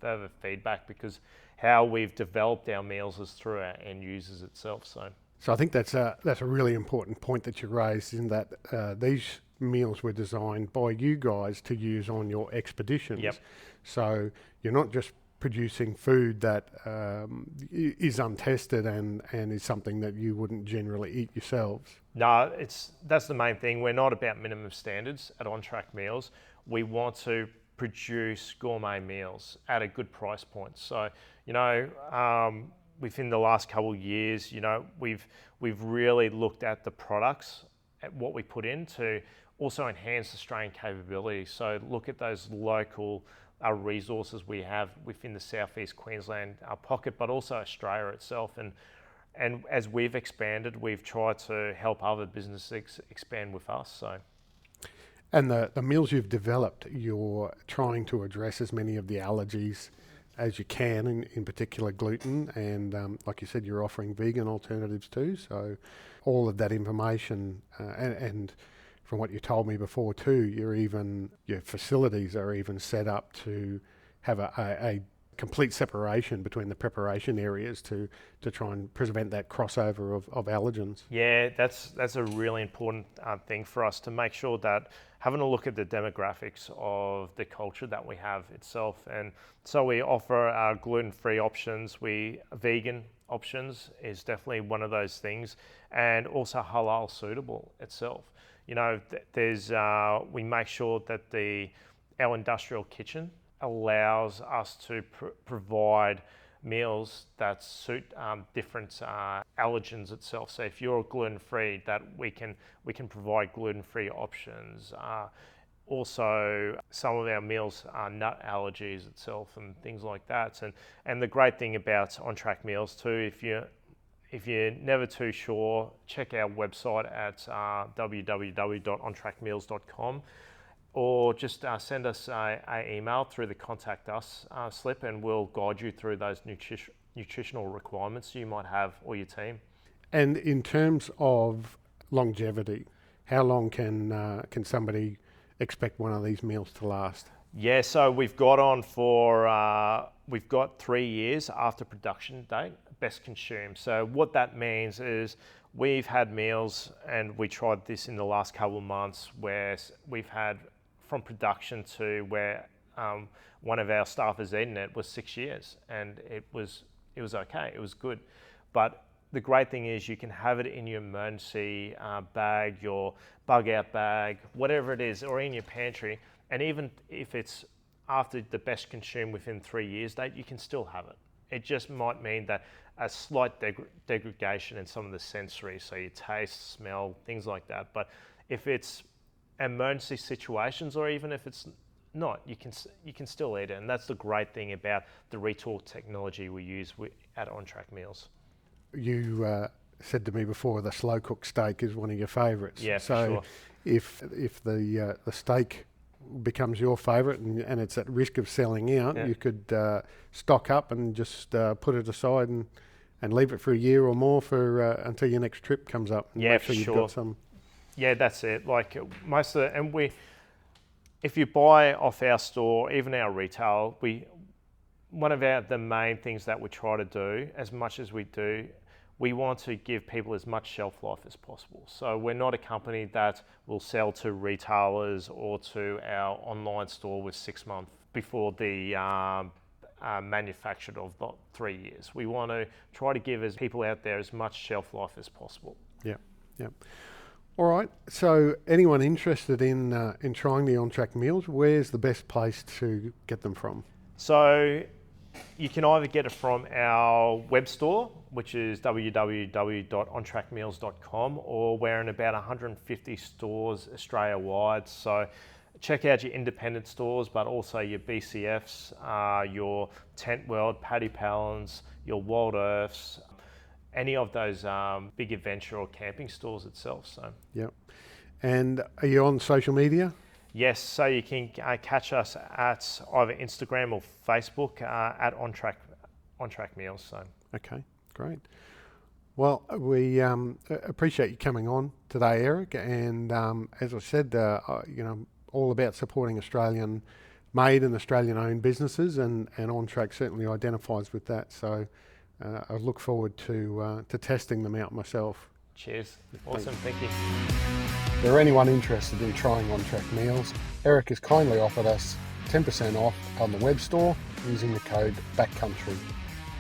further feedback, because how we've developed our meals is through our end users itself. So I think that's a really important point that you raised, in that these meals were designed by you guys to use on your expeditions. Yep. So you're not just producing food that is untested and is something that you wouldn't generally eat yourselves. No, that's the main thing. We're not about minimum standards at On Track Meals. We want to produce gourmet meals at a good price point. So, within the last couple of years, we've really looked at the products, at what we put in, to also enhance Australian capability. So look at those local resources we have within the Southeast Queensland pocket, but also Australia itself. And as we've expanded, we've tried to help other businesses expand with us. So. And the meals you've developed, you're trying to address as many of the allergies as you can, in particular gluten, and like you said, you're offering vegan alternatives too. So all of that information, and from what you told me before too, your facilities are even set up to have a complete separation between the preparation areas to try and prevent that crossover of allergens. Yeah, that's a really important thing for us, to make sure that having a look at the demographics of the culture that we have itself. And so we offer gluten-free options. Vegan options is definitely one of those things, and also halal suitable itself. We make sure that our industrial kitchen allows us to provide meals that suit different allergens itself. So if you're gluten-free, that we can provide gluten-free options. Also, some of our meals are nut allergies itself and things like that. And the great thing about On Track Meals too, if you're never too sure, check our website at www.ontrackmeals.com. Or just send us an email through the Contact Us slip, and we'll guide you through those nutritional requirements you might have, or your team. And in terms of longevity, how long can somebody expect one of these meals to last? Yeah, so we've got 3 years after production date, best consumed. So what that means is we've had meals, and we tried this in the last couple of months, where we've had from production to where one of our staff has eaten it was 6 years, and it was okay, it was good. But the great thing is you can have it in your emergency bag, your bug out bag, whatever it is, or in your pantry. And even if it's after the best consumed within 3 years date, you can still have it. It just might mean that a slight degradation in some of the sensory, so your taste, smell, things like that. But if it's emergency situations, or even if it's not, you can still eat it. And that's the great thing about the retool technology we use at On Track Meals. You said to me before the slow cooked steak is one of your favourites. Yeah, so for sure. If the steak becomes your favourite and it's at risk of selling out, you could stock up and just put it aside and leave it for a year or more for until your next trip comes up. And yeah, make sure for you've sure. got some. Yeah, that's it. Like most of if you buy off our store, even our retail, one of the main things that we try to do, as much as we do, we want to give people as much shelf life as possible. So we're not a company that will sell to retailers or to our online store with 6 months before the manufactured of about 3 years. We want to try to give people out there as much shelf life as possible. Yeah. All right. So anyone interested in trying the On Track meals, where's the best place to get them from? So you can either get it from our web store, which is www.ontrackmeals.com, or we're in about 150 stores Australia-wide. So check out your independent stores, but also your BCFs, your Tent World, Paddy Palins, your Wild Earths, any of those big adventure or camping stores itself. So. Yep. And are you on social media? Yes, so you can catch us at either Instagram or Facebook at On Track Meals. So. Okay, great. Well, we appreciate you coming on today, Eric. And as I said, all about supporting Australian-made and Australian-owned businesses, and On Track certainly identifies with that. So I look forward to testing them out myself. Cheers. Awesome. Thank you. For anyone interested in trying On Track meals, Eric has kindly offered us 10% off on the web store using the code Backcountry.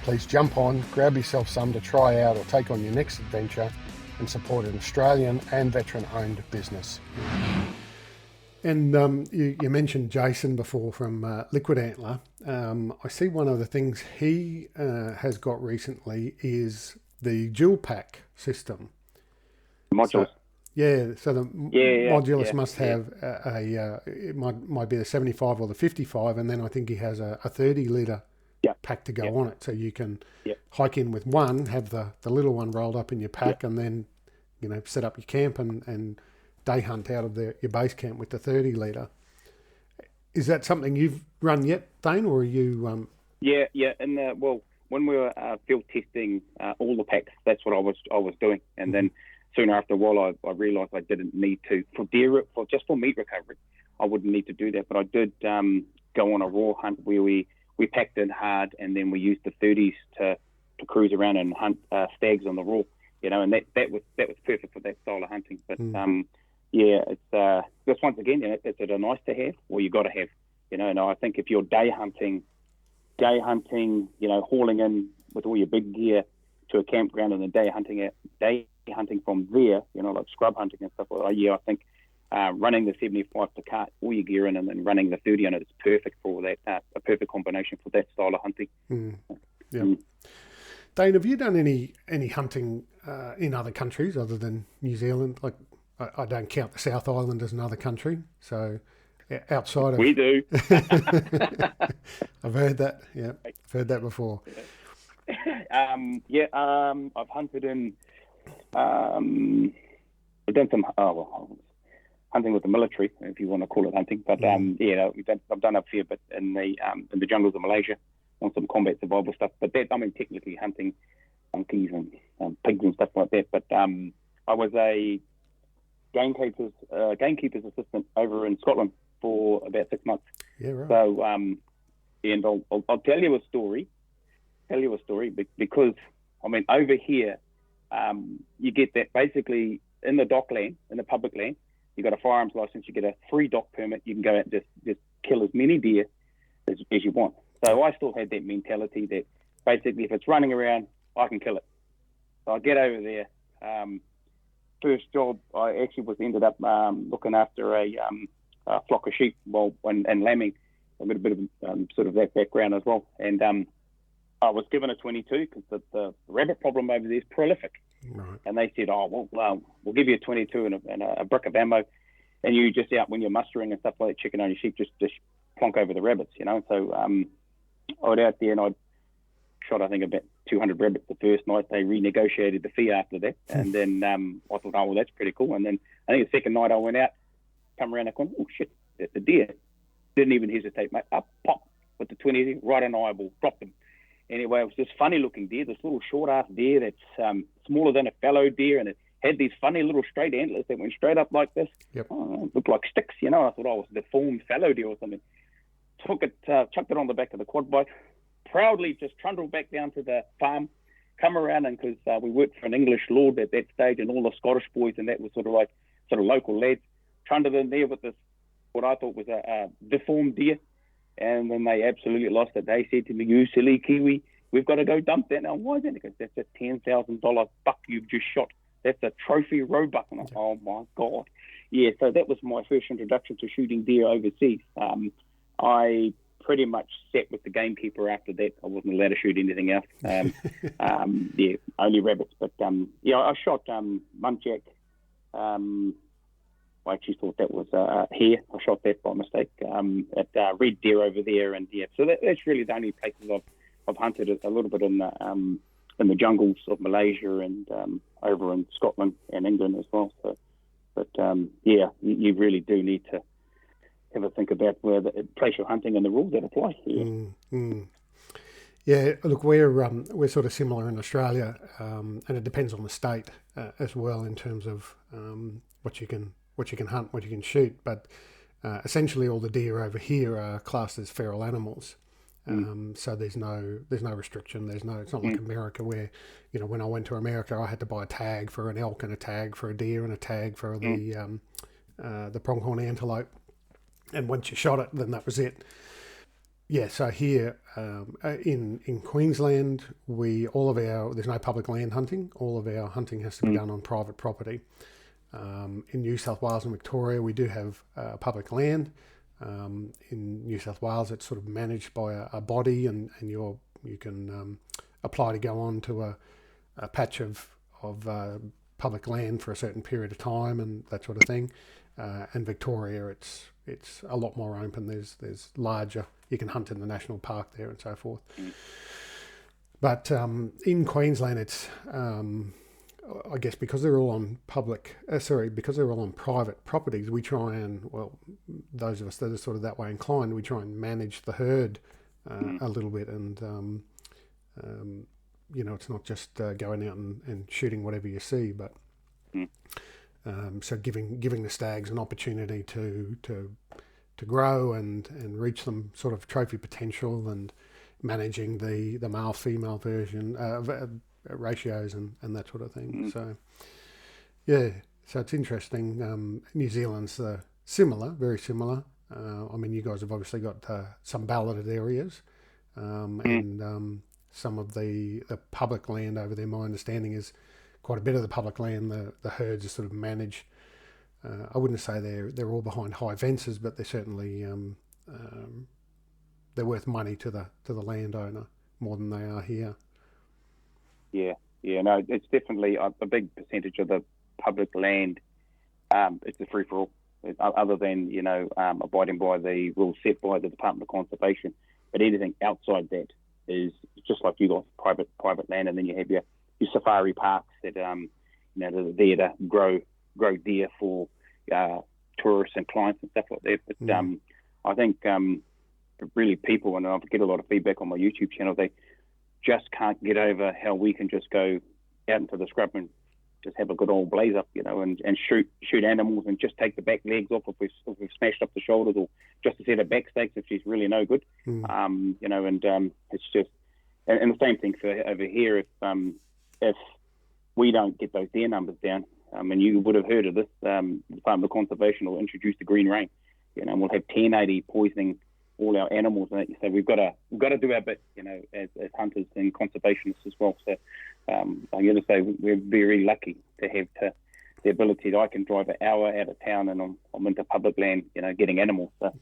Please jump on, grab yourself some to try out or take on your next adventure and support an Australian and veteran-owned business. And you mentioned Jason before from LiquidAntler. I see one of the things he has got recently is the dual pack system. Modules. So the modulus must have it might be the 75 or the 55, and then I think he has a 30 litre pack to go on it, so you can hike in with one, have the little one rolled up in your pack, and then set up your camp and day hunt out of your base camp with the 30 litre. Is that something you've run yet, Thane, or are you? And when we were field testing all the packs, that's what I was doing, and then soon after a while, I realised I didn't need to for meat recovery. I wouldn't need to do that, but I did go on a raw hunt where we packed in hard, and then we used the 30s to cruise around and hunt stags on the raw. And that was perfect for that style of hunting. But it's just once again, is it a nice to have, or you got to have? And I think if you're day hunting, hauling in with all your big gear to a campground and then day hunting from there, like scrub hunting and stuff like that. I think running the 75 to cart all your gear in and then running the 30 on it is perfect for that, a perfect combination for that style of hunting. Thane, have you done any hunting in other countries other than New Zealand? Like, I don't count the South Island as another country, so outside of... We do. I've heard that, I've heard that before. I've hunted in... I've done some hunting with the military, if you want to call it hunting. But I've done a fair bit in the jungles of Malaysia on some combat survival stuff. But that, technically hunting monkeys and pigs and stuff like that. But I was a gamekeeper's assistant over in Scotland for about 6 months. Yeah, right. So and I'll tell you a story. Because over here. You get that basically in the dock land, in the public land, you got a firearms license, you get a free dock permit, you can go out and just kill as many deer as you want. So I still had that mentality that basically if it's running around, I can kill it. So I get over there. First job, I actually ended up looking after a flock of sheep and lambing. I've got a bit of sort of that background as well. And I was given a 22 because the rabbit problem over there is prolific. Right. And they said, we'll give you a 22 and a brick of ammo, and you just out when you're mustering and stuff like that, checking on your sheep, just plonk over the rabbits, So I went out there and I shot, I think, about 200 rabbits the first night. They renegotiated the fee after that. And then I thought, that's pretty cool. And then I think the second night I went out, come around the corner, oh, shit, that's a deer. Didn't even hesitate, mate. Up, pop, with the 20, right on the eyeball, dropped them. Anyway, it was this funny-looking deer, this little short-ass deer that's smaller than a fallow deer, and it had these funny little straight antlers that went straight up like this. Yep. Looked like sticks, I thought, it was a deformed fallow deer or something. Took it, chucked it on the back of the quad bike, proudly just trundled back down to the farm, come around, and because we worked for an English lord at that stage, and all the Scottish boys, and that was sort of local lads, trundled in there with this, what I thought was a deformed deer. And then they absolutely lost it. They said to me, "You silly Kiwi, we've got to go dump that." Now, why is that? Because that's a $10,000 buck you've just shot. That's a trophy roebuck. And oh, my God. Yeah, so that was my first introduction to shooting deer overseas. I pretty much sat with the gamekeeper after that. I wasn't allowed to shoot anything else. Only rabbits. But, I shot muntjac. I actually thought that was hare. I shot that by mistake at red deer over there, and so that's really the only places I've hunted a little bit in the jungles of Malaysia and over in Scotland and England as well. So, but you really do need to have a think about where the place you're hunting and the rules that apply. Yeah, look, we're sort of similar in Australia, and it depends on the state as well in terms of what you can hunt, what you can shoot. But essentially, all the deer over here are classed as feral animals. So there's no restriction. It's not like America where, when I went to America, I had to buy a tag for an elk and a tag for a deer and a tag for the pronghorn antelope. And once you shot it, then that was it. Yeah, so here in Queensland, there's no public land hunting. All of our hunting has to be done on private property. In New South Wales and Victoria, we do have public land. In New South Wales, it's sort of managed by a body, and you can apply to go on to a patch of public land for a certain period of time and that sort of thing. And Victoria, it's a lot more open. There's larger. You can hunt in the national park there and so forth. But in Queensland, it's I guess because they're all on private properties, we try and, those of us that are sort of that way inclined, we try and manage the herd a little bit, and it's not just going out and shooting whatever you see, but so giving the stags an opportunity to grow and reach some sort of trophy potential, and managing the male female version ratios and that sort of thing. So so it's interesting. New Zealand's very similar. You guys have obviously got some balloted areas, and some of the public land over there. My understanding is quite a bit of the public land, the herds are sort of managed. I wouldn't say they're all behind high fences, but they're certainly they're worth money to the landowner more than they are here. No, it's definitely a big percentage of the public land. It's a free for all, other than abiding by the rules set by the Department of Conservation. But anything outside that is just like you got private land, and then you have your safari parks that that are there to grow deer for tourists and clients and stuff like that. But I think really people, and I get a lot of feedback on my YouTube channel, they just can't get over how we can just go out into the scrub and just have a good old blaze up, and shoot animals and just take the back legs off if we've smashed up the shoulders, or just a set of back stakes if she's really no good. It's just, and the same thing for over here. If we don't get those deer numbers down, and you would have heard of this, the Department of Conservation will introduce the green rain, and we'll have 1080 poisoning all our animals, and so we've got to do our bit, as hunters and conservationists as well. So I'm going to say we're very lucky to have the ability that I can drive an hour out of town and I'm into public land, getting animals. So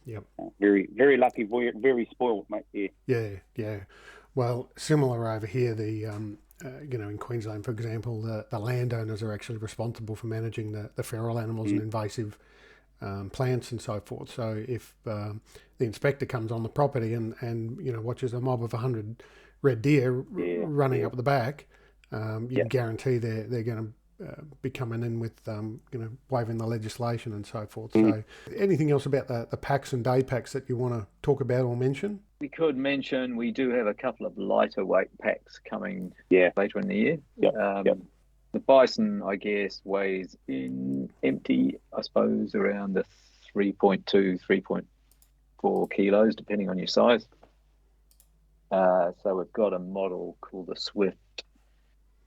very, very lucky, very, very spoiled, mate. Yeah. Well, similar over here, the in Queensland, for example, the landowners are actually responsible for managing the feral animals and invasive plants and so forth. So if the inspector comes on the property and watches a mob of 100 red deer running up the back, you can guarantee they're going to be coming in with waiving the legislation and so forth. So anything else about the packs and day packs that you want to talk about or mention? We could mention we do have a couple of lighter weight packs coming later in the year. The bison, I guess, weighs in empty, I suppose, around the 3.2, 3.4 kilos, depending on your size. So we've got a model called the Swift.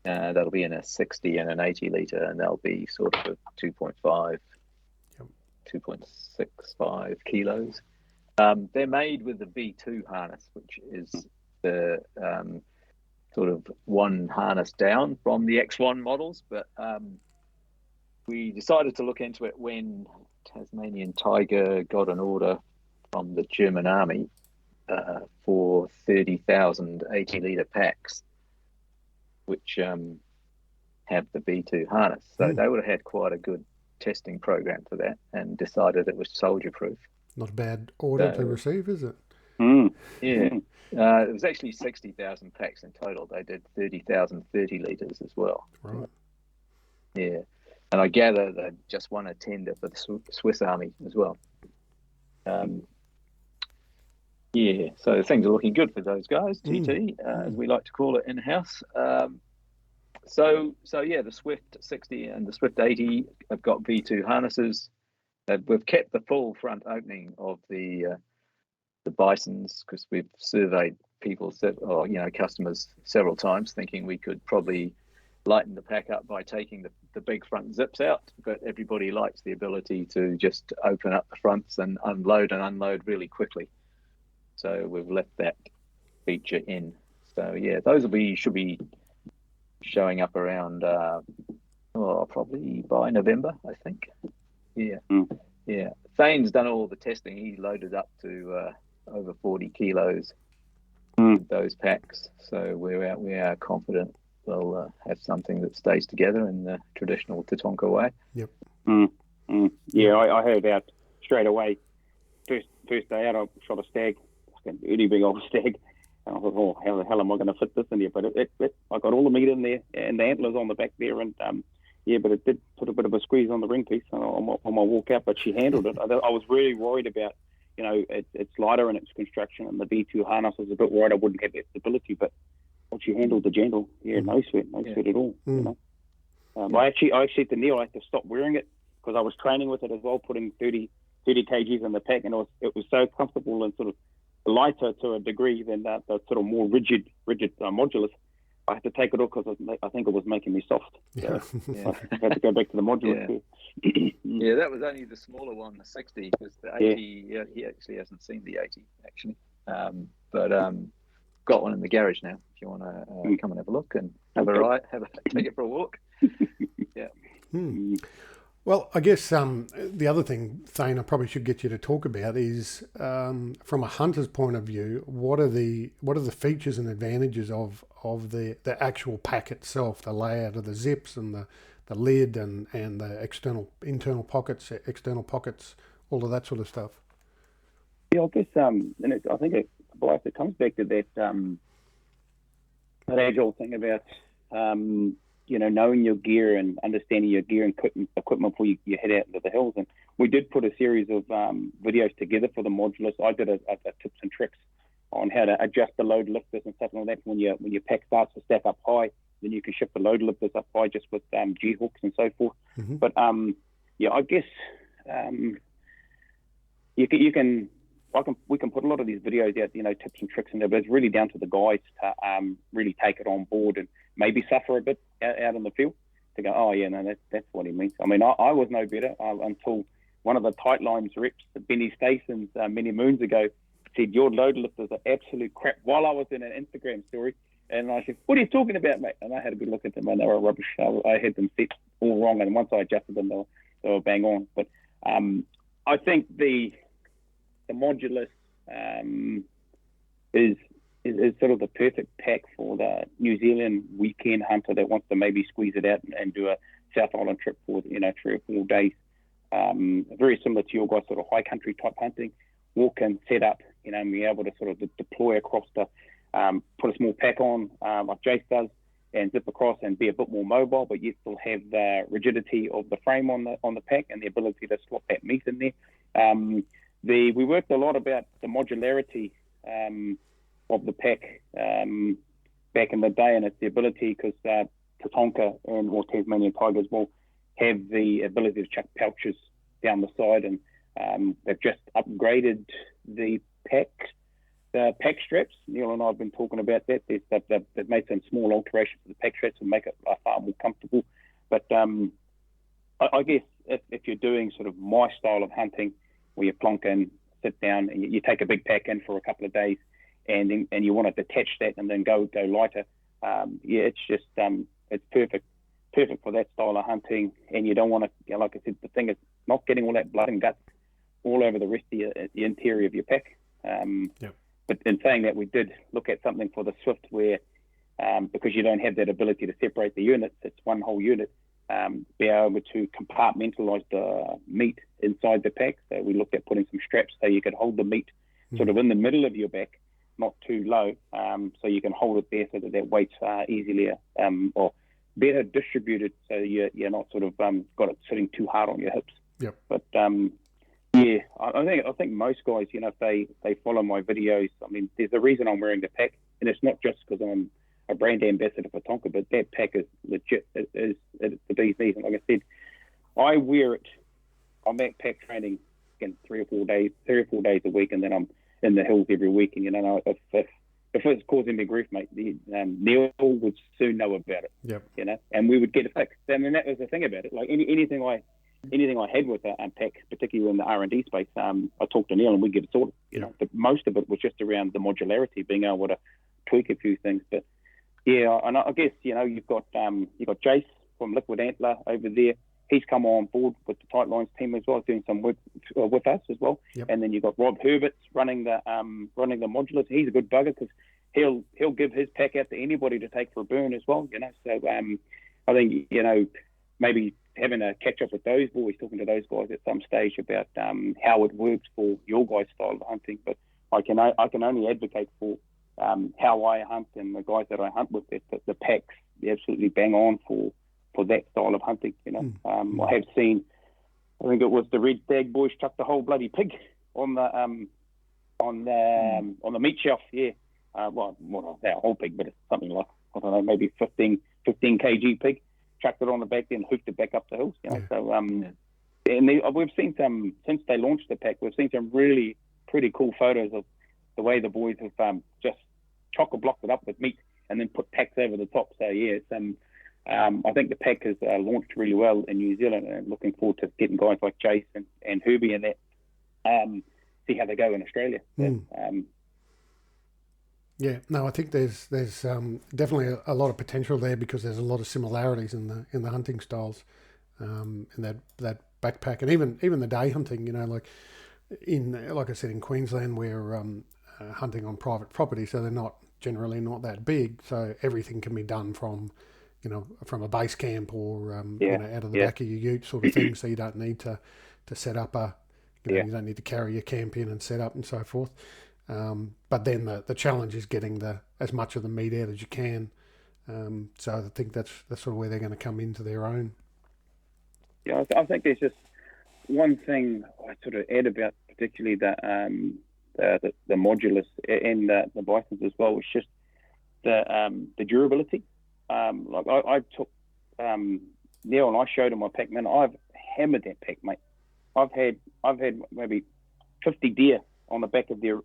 That'll be in a 60 and an 80 litre, and they'll be sort of 2.5, 2.65 kilos. They're made with the V2 harness, which is the sort of one harness down from the X1 models. But we decided to look into it when Tasmanian Tiger got an order from the German army for 30,000 80-litre packs, which have the V2 harness. So they would have had quite a good testing program for that and decided it was soldier-proof. Not a bad order to receive, is it? It was actually 60,000 packs in total. They did 30,000 30 litres as well. Right. Yeah. And I gather they just won a tender for the Swiss Army as well. So things are looking good for those guys, TT, as we like to call it in-house. So the Swift 60 and the Swift 80 have got V2 harnesses. We've kept the full front opening of the bisons because we've surveyed customers several times, thinking we could probably lighten the pack up by taking the big front zips out, but everybody likes the ability to just open up the fronts and unload really quickly. So we've left that feature in. So those should be showing up around probably by November, I think. Thane's done all the testing. He loaded up to over 40 kilos with those packs. So we are confident we'll have something that stays together in the traditional Tatonka way. Yep. I heard out straight away. First day out, I shot a stag, like a really big old stag. And I thought, how the hell am I going to fit this in here? But I got all the meat in there and the antlers on the back there, and but it did put a bit of a squeeze on the ring piece on my walk out, but she handled it. I was really worried about, it's lighter in its construction, and the V2 harness was a bit worried I wouldn't have that stability, but she handled the gentle. No sweat at all. I actually said to Neil I had to stop wearing it because I was training with it as well, putting 30 kgs in the pack, and it was so comfortable and sort of lighter to a degree than the sort of more rigid modulus. I had to take it off because I think it was making me soft. So I had to go back to the modulus. That was only the smaller one, the 60, because the 80, he actually hasn't seen the 80, actually. But got one in the garage now, if you want to come and have a look and have a ride, take it for a walk. Well, I guess the other thing, Thane, I probably should get you to talk about is from a hunter's point of view, what are the features and advantages of the actual pack itself, the layout of the zips and the lid and the internal pockets, external pockets, all of that sort of stuff. I guess I think it comes back to that age-old thing about knowing your gear and understanding your gear and equipment before you head out into the hills. And we did put a series of videos together for the modulus. I did a tips and tricks on how to adjust the load lifters and stuff like that. When your pack starts to stack up high, then you can shift the load lifters up high just with G hooks and so forth. But I guess we can put a lot of these videos out, tips and tricks in there, but it's really down to the guys to really take it on board and maybe suffer a bit out in the field to go, that's what he means. I mean, I was no better until one of the Tightlines reps, Benny Stasons, many moons ago, said, your load lifters are absolute crap, while I was in an Instagram story. And I said, what are you talking about, mate? And I had a good look at them, and they were rubbish. I had them set all wrong, and once I adjusted them, they were bang on. But I think the Modulus is sort of the perfect pack for the New Zealand weekend hunter that wants to maybe squeeze it out and do a South Island trip for 3 or 4 days. Very similar to your guys' sort of high country type hunting. Walk in, set up, and be able to sort of deploy across the, put a small pack on like Jace does, and zip across and be a bit more mobile, but yet still have the rigidity of the frame on the pack and the ability to slot that meat in there. We worked a lot about the modularity of the pack back in the day, and it's the ability, because Tatonka or Tasmanian tigers will have the ability to chuck pouches down the side, and they've just upgraded the pack straps. Neil and I have been talking about that. They've made some small alterations to the pack straps to make it far more comfortable. But I guess if you're doing sort of my style of hunting, where you plonk in, sit down, and you take a big pack in for a couple of days, and you want to detach that and then go lighter, it's just it's perfect for that style of hunting. And you don't want to, like I said, the thing is not getting all that blood and guts all over the rest of the interior of your pack. But in saying that, we did look at something for the Swift where, because you don't have that ability to separate the units, it's one whole unit, be able to compartmentalize the meat inside the pack. So we looked at putting some straps so you could hold the meat sort of in the middle of your back, not too low, so you can hold it there so that weight's easily or better distributed, so you're not sort of got it sitting too hard on your hips. But I think most guys, if they follow my videos, I mean, there's a reason I'm wearing the pack, and it's not just because I'm a brand ambassador for Tonka, but that pack is legit. It's the bee's knees. And like I said, I wear it. I'm at pack training in 3 or 4 days a week, and then I'm in the hills every week. And if it's causing me grief, mate, Neil would soon know about it. And we would get it fixed. And then that was the thing about it. Like anything I had with a pack, particularly in the R&D space, I talked to Neil and we get it sorted. But most of it was just around the modularity, being able to tweak a few things. But and I guess you've got Jace from LiquidAntler over there. He's come on board with the Tightlines team as well, doing some work with us as well. And then you've got Rob Herberts running the modulars. He's a good bugger because he'll give his pack out to anybody to take for a burn as well. So I think maybe having a catch up with those boys, talking to those guys at some stage about how it works for your guys' style of hunting. But I can only advocate for how I hunt and the guys that I hunt with. The packs, they're absolutely bang on for that style of hunting. I have seen, I think it was the Red Stag boys chuck the whole bloody pig on the meat shelf. Well, not a whole pig, but it's something like, I don't know, maybe 15 kg pig. Chucked it on the back, then hooked it back up the hills. So and we've seen some, since they launched the pack, we've seen some really pretty cool photos of the way the boys have just chock-a-blocked it up with meat and then put packs over the top. So it's I think the pack has launched really well in New Zealand, and looking forward to getting guys like Jason and Herbie and that see how they go in Australia. I think there's definitely a lot of potential there, because there's a lot of similarities in the hunting styles, in that backpack, and even the day hunting. Like I said, in Queensland we're hunting on private property, so they're generally not that big, so everything can be done from a base camp or out of the back of your ute sort of thing. So you don't need to set up you don't need to carry your camp in and set up and so forth. But then the challenge is getting as much of the meat out as you can. So I think that's sort of where they're going to come into their own. Yeah, I think there's just one thing I sort of add about particularly the modulus and the bisons as well. It's just the durability. Like I took Neil and I showed him my pack, man. I've hammered that pack, mate. I've had maybe 50 deer on the back of the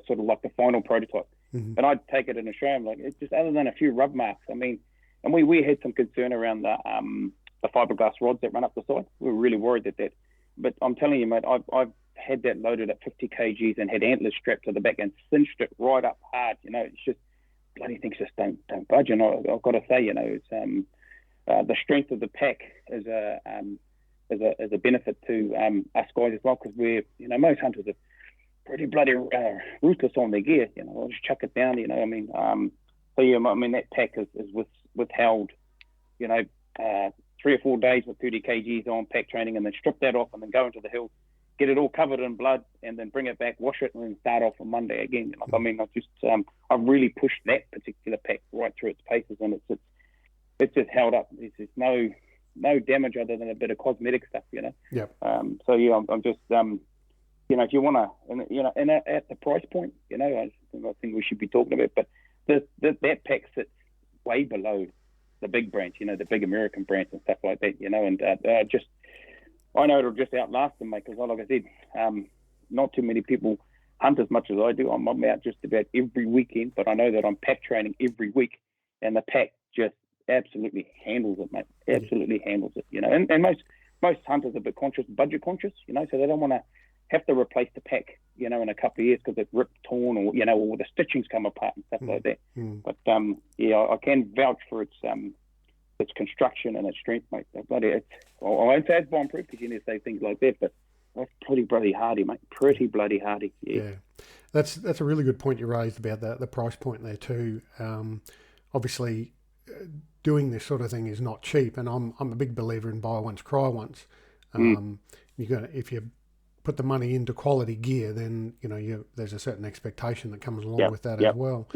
sort of like the final prototype. And I'd take it in and show him, like, it's just, other than a few rub marks. I mean, and we had some concern around the fiberglass rods that run up the side. We were really worried that. But I'm telling you, mate, I've had that loaded at 50 kgs and had antlers strapped to the back and cinched it right up hard. It's just bloody things just don't budge. And I've got to say, it's the strength of the pack is a benefit to us guys as well, because we're most hunters are pretty bloody ruthless on their gear. I'll just chuck it down. That pack is withheld 3 or 4 days with 30 kgs on pack training, and then strip that off and then go into the hill, get it all covered in blood, and then bring it back, wash it, and then start off on Monday again. I've really pushed that particular pack right through its paces, and it's just held up. There's just no damage other than a bit of cosmetic stuff, Yep. I'm just if you want to, and at the price point, I think we should be talking about, but that pack sits way below the big brands, the big American brands and stuff like that, and I know it'll just outlast them, mate, because like I said, not too many people hunt as much as I do. I'm out just about every weekend, but I know that I'm pack training every week, and the pack just absolutely handles it, mate. Absolutely handles it, and most hunters are a bit budget conscious, so they don't want to have to replace the pack, in a couple of years because it's ripped, torn, or the stitching's come apart and stuff like that. But I can vouch for its construction and its strength, mate. I won't say it's bomb-proof because you need to say things like that, but that's pretty bloody hardy, mate. Pretty bloody hardy. Yeah. That's a really good point you raised about the price point there too. Obviously, doing this sort of thing is not cheap, and I'm a big believer in buy once, cry once. If you put the money into quality gear, then there's a certain expectation that comes along with that as well.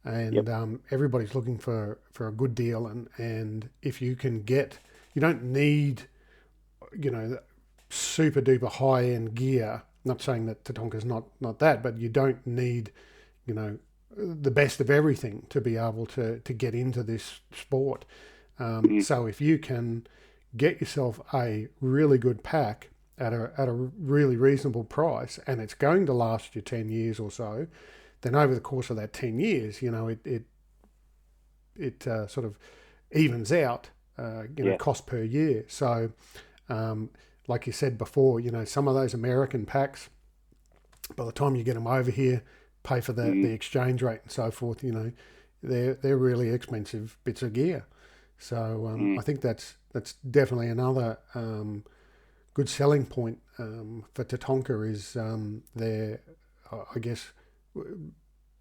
And everybody's looking for a good deal, and if you can get, you don't need super duper high end gear. Not saying that Tatonka's not that, but you don't need the best of everything to be able to get into this sport. So if you can get yourself a really good pack at a really reasonable price, and it's going to last you 10 years or so, then over the course of that 10 years, it sort of evens out, cost per year. So, like you said before, some of those American packs, by the time you get them over here, pay for the exchange rate and so forth, they're really expensive bits of gear. So I think that's definitely another good selling point for Tatonka is their, I guess,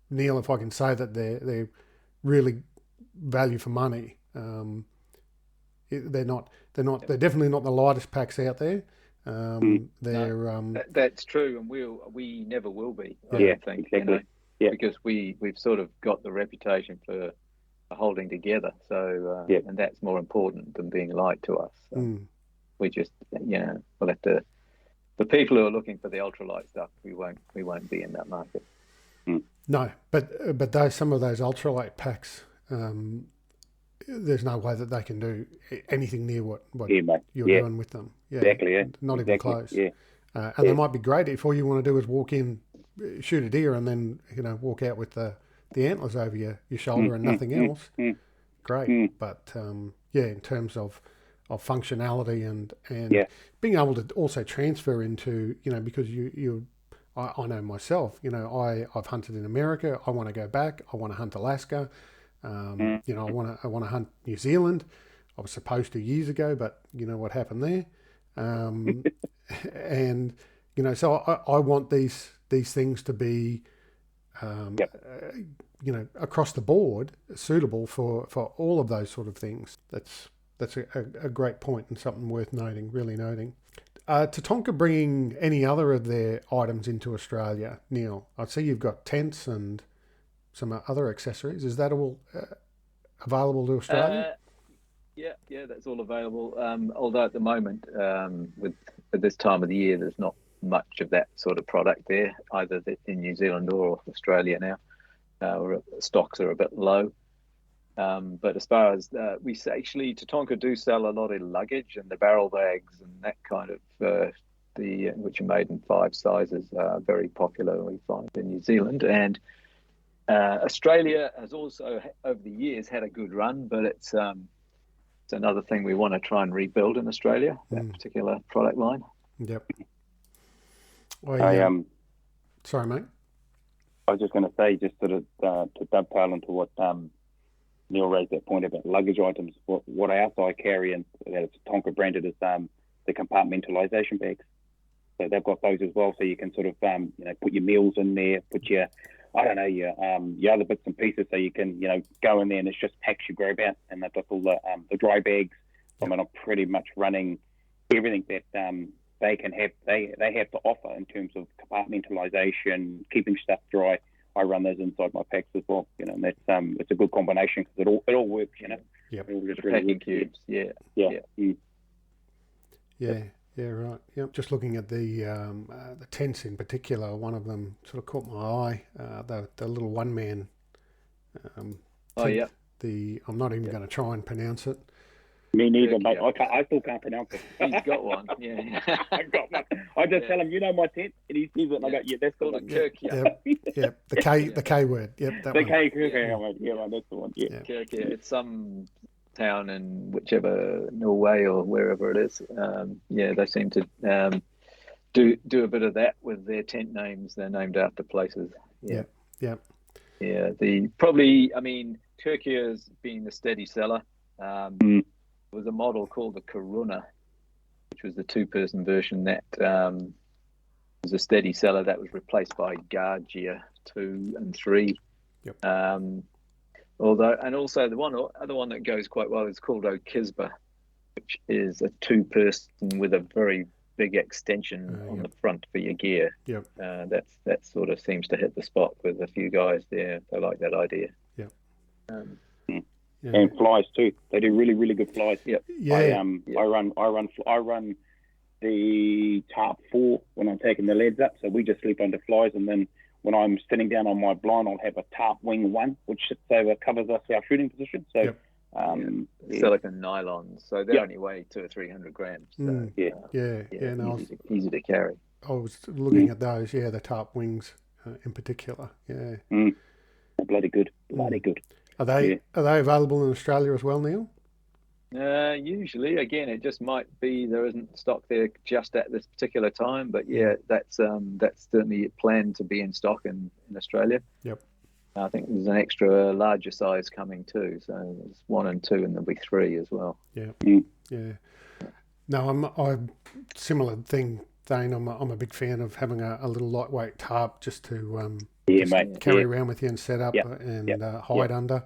Neil, if I can say that they're really value for money. They're definitely not the lightest packs out there. That's true, and we never will be. I don't think, exactly. Because we've sort of got the reputation for holding together. So and that's more important than being light to us. We just we'll have to. The people who are looking for the ultralight stuff, we won't be in that market. No, but some of those ultralight packs, there's no way that they can do anything near what you're doing with them. Yeah, exactly. Not even close. Yeah, and they might be great if all you want to do is walk in, shoot a deer, and then walk out with the antlers over your shoulder and nothing else. Great, but in terms of functionality and being able to also transfer into because I know myself, I've hunted in America. I want to go back. I want to hunt Alaska. I want to hunt New Zealand. I was supposed to years ago, but what happened there. And so I want these things to be across the board suitable for all of those sort of things. That's a great point and something worth noting, really noting. Tatonka bringing any other of their items into Australia, Neil? I see you've got tents and some other accessories. Is that all available to Australia? Yeah, that's all available. Although at the moment, at this time of the year, there's not much of that sort of product there, either in New Zealand or Australia now. Stocks are a bit low. But as far as Tatonka do sell a lot of luggage, and the barrel bags and that kind of which are made in 5 sizes are very popular, we find, in New Zealand. And Australia has also over the years had a good run, but it's another thing we want to try and rebuild in Australia, that particular product line. Yep. Sorry, mate. I was just going to say, just sort of to dovetail into what Neil raised that point about luggage items. What I also carry, and that it's Tonka branded, is the compartmentalization bags. So they've got those as well, so you can sort of put your meals in there, put your your other bits and pieces, so you can go in there and it's just packs you grab out, and they've got all the dry bags. I mean, I'm pretty much running everything that they can have. They have to offer in terms of compartmentalization, keeping stuff dry. I run those inside my packs as well, and that's it's a good combination because it all works, Yep. All just really packing cubes, yeah. Yeah, right. Yep. Just looking at the tents in particular, one of them sort of caught my eye. The little one man. Yeah. I'm not even going to try and pronounce it. Me neither, mate. I still can't pronounce it. He's got one. Yeah. I got one. I just tell him, my tent, and he sees it, and I go, that's called a Kirk. Yep. The K word. Yep. That the one. K. Yeah, that's the one. Yeah. Kirk. Yeah. It's some town in whichever Norway or wherever it is. They seem to do a bit of that with their tent names. They're named after places. Yeah. Yeah. Yeah. Turkey has been the steady seller. There was a model called the Karuna, which was the two-person version that was a steady seller that was replaced by Gargia 2 and 3. Yep. Also the other one that goes quite well is called Okizba, which is a two-person with a very big extension on the front for your gear. Yep. That sort of seems to hit the spot with a few guys there. They like that idea. Yep. Yeah. And flies too. They do really, really good flies. Yep. Yeah. I run the tarp 4 when I'm taking the leads up. So we just sleep under flies, and then when I'm sitting down on my blind, I'll have a tarp wing 1, which sits over, covers us our shooting position. So silicon nylons, so they only weigh 200 or 300 grams. So, easy to carry. I was looking at those. Yeah, the tarp wings in particular. Yeah. Bloody good. Good. Are they available in Australia as well, Neil? Usually, again, it just might be there isn't stock there just at this particular time. But that's certainly planned to be in stock in Australia. Yep. I think there's an extra larger size coming too. So there's 1 and 2, and there'll be 3 as well. Yeah. Yeah. No, I'm similar thing, Thane. I'm a big fan of having a little lightweight tarp just to carry around with you and set up and hide under.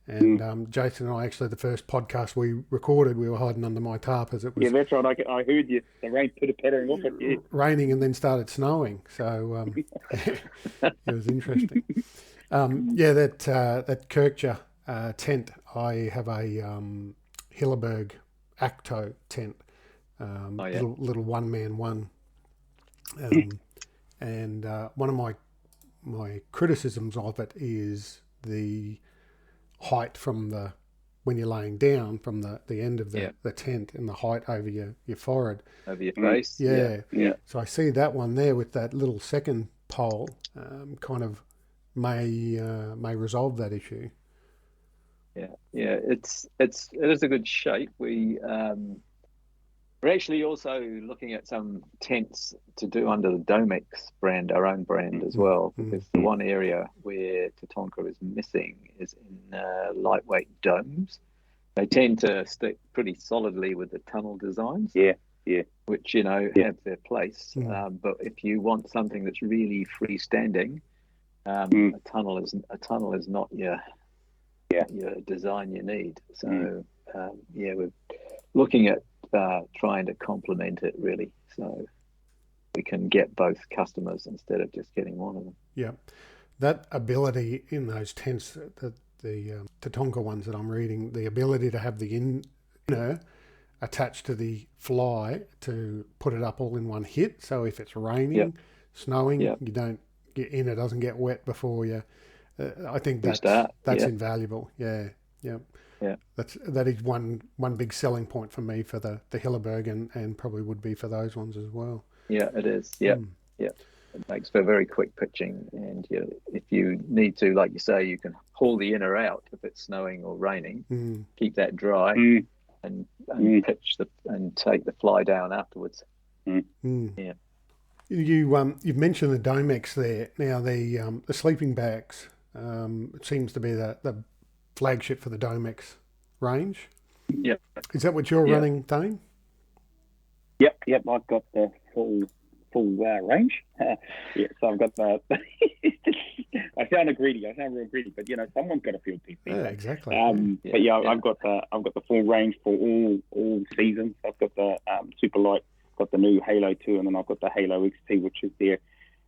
And Jason and I, actually, the first podcast we recorded, we were hiding under my tarp as it was. Yeah, that's right. I heard you. The rain put a pattern off it. Yeah. Raining and then started snowing. So it was interesting. That Kirkja tent. I have a Hilleberg Acto tent. Little one-man one. And one of my criticisms of it is the height from when you're laying down from the end of the tent, and the height over your forehead. Over your face. Yeah. So I see that one there with that little second pole kind of may resolve that issue. Yeah. It is a good shape. We're actually also looking at some tents to do under the Domex brand, our own brand as well, because the one area where Tatonka is missing is in lightweight domes. They tend to stick pretty solidly with the tunnel designs. Yeah. Which, have their place. But if you want something that's really freestanding, a tunnel is not your design you need. So we're looking at trying to complement it really, so we can get both customers instead of just getting one of them. Yeah, that ability in those tents, the Tatonka ones that I'm reading, the ability to have the inner attached to the fly to put it up all in one hit. So if it's raining, snowing, you don't get in, it doesn't get wet before you. I think that's invaluable. Yeah. That is one big selling point for me for the Hilleberg and probably would be for those ones as well. Yeah, it is. Yeah. It makes for very quick pitching, and if you need to, like you say, you can haul the inner out if it's snowing or raining, keep that dry, and pitch and take the fly down afterwards. Yeah. You've mentioned the Domex there. Now the sleeping bags, it seems to be the flagship for the Domex range. Yep. Is that what you're running, Thane? Yep. I've got the full range. So I've got the. I sound greedy. I sound real greedy, but someone's got to feel PC. Yeah, exactly. But I've got the full range for all seasons. I've got the super light, got the new Halo 2, and then I've got the Halo XT, which is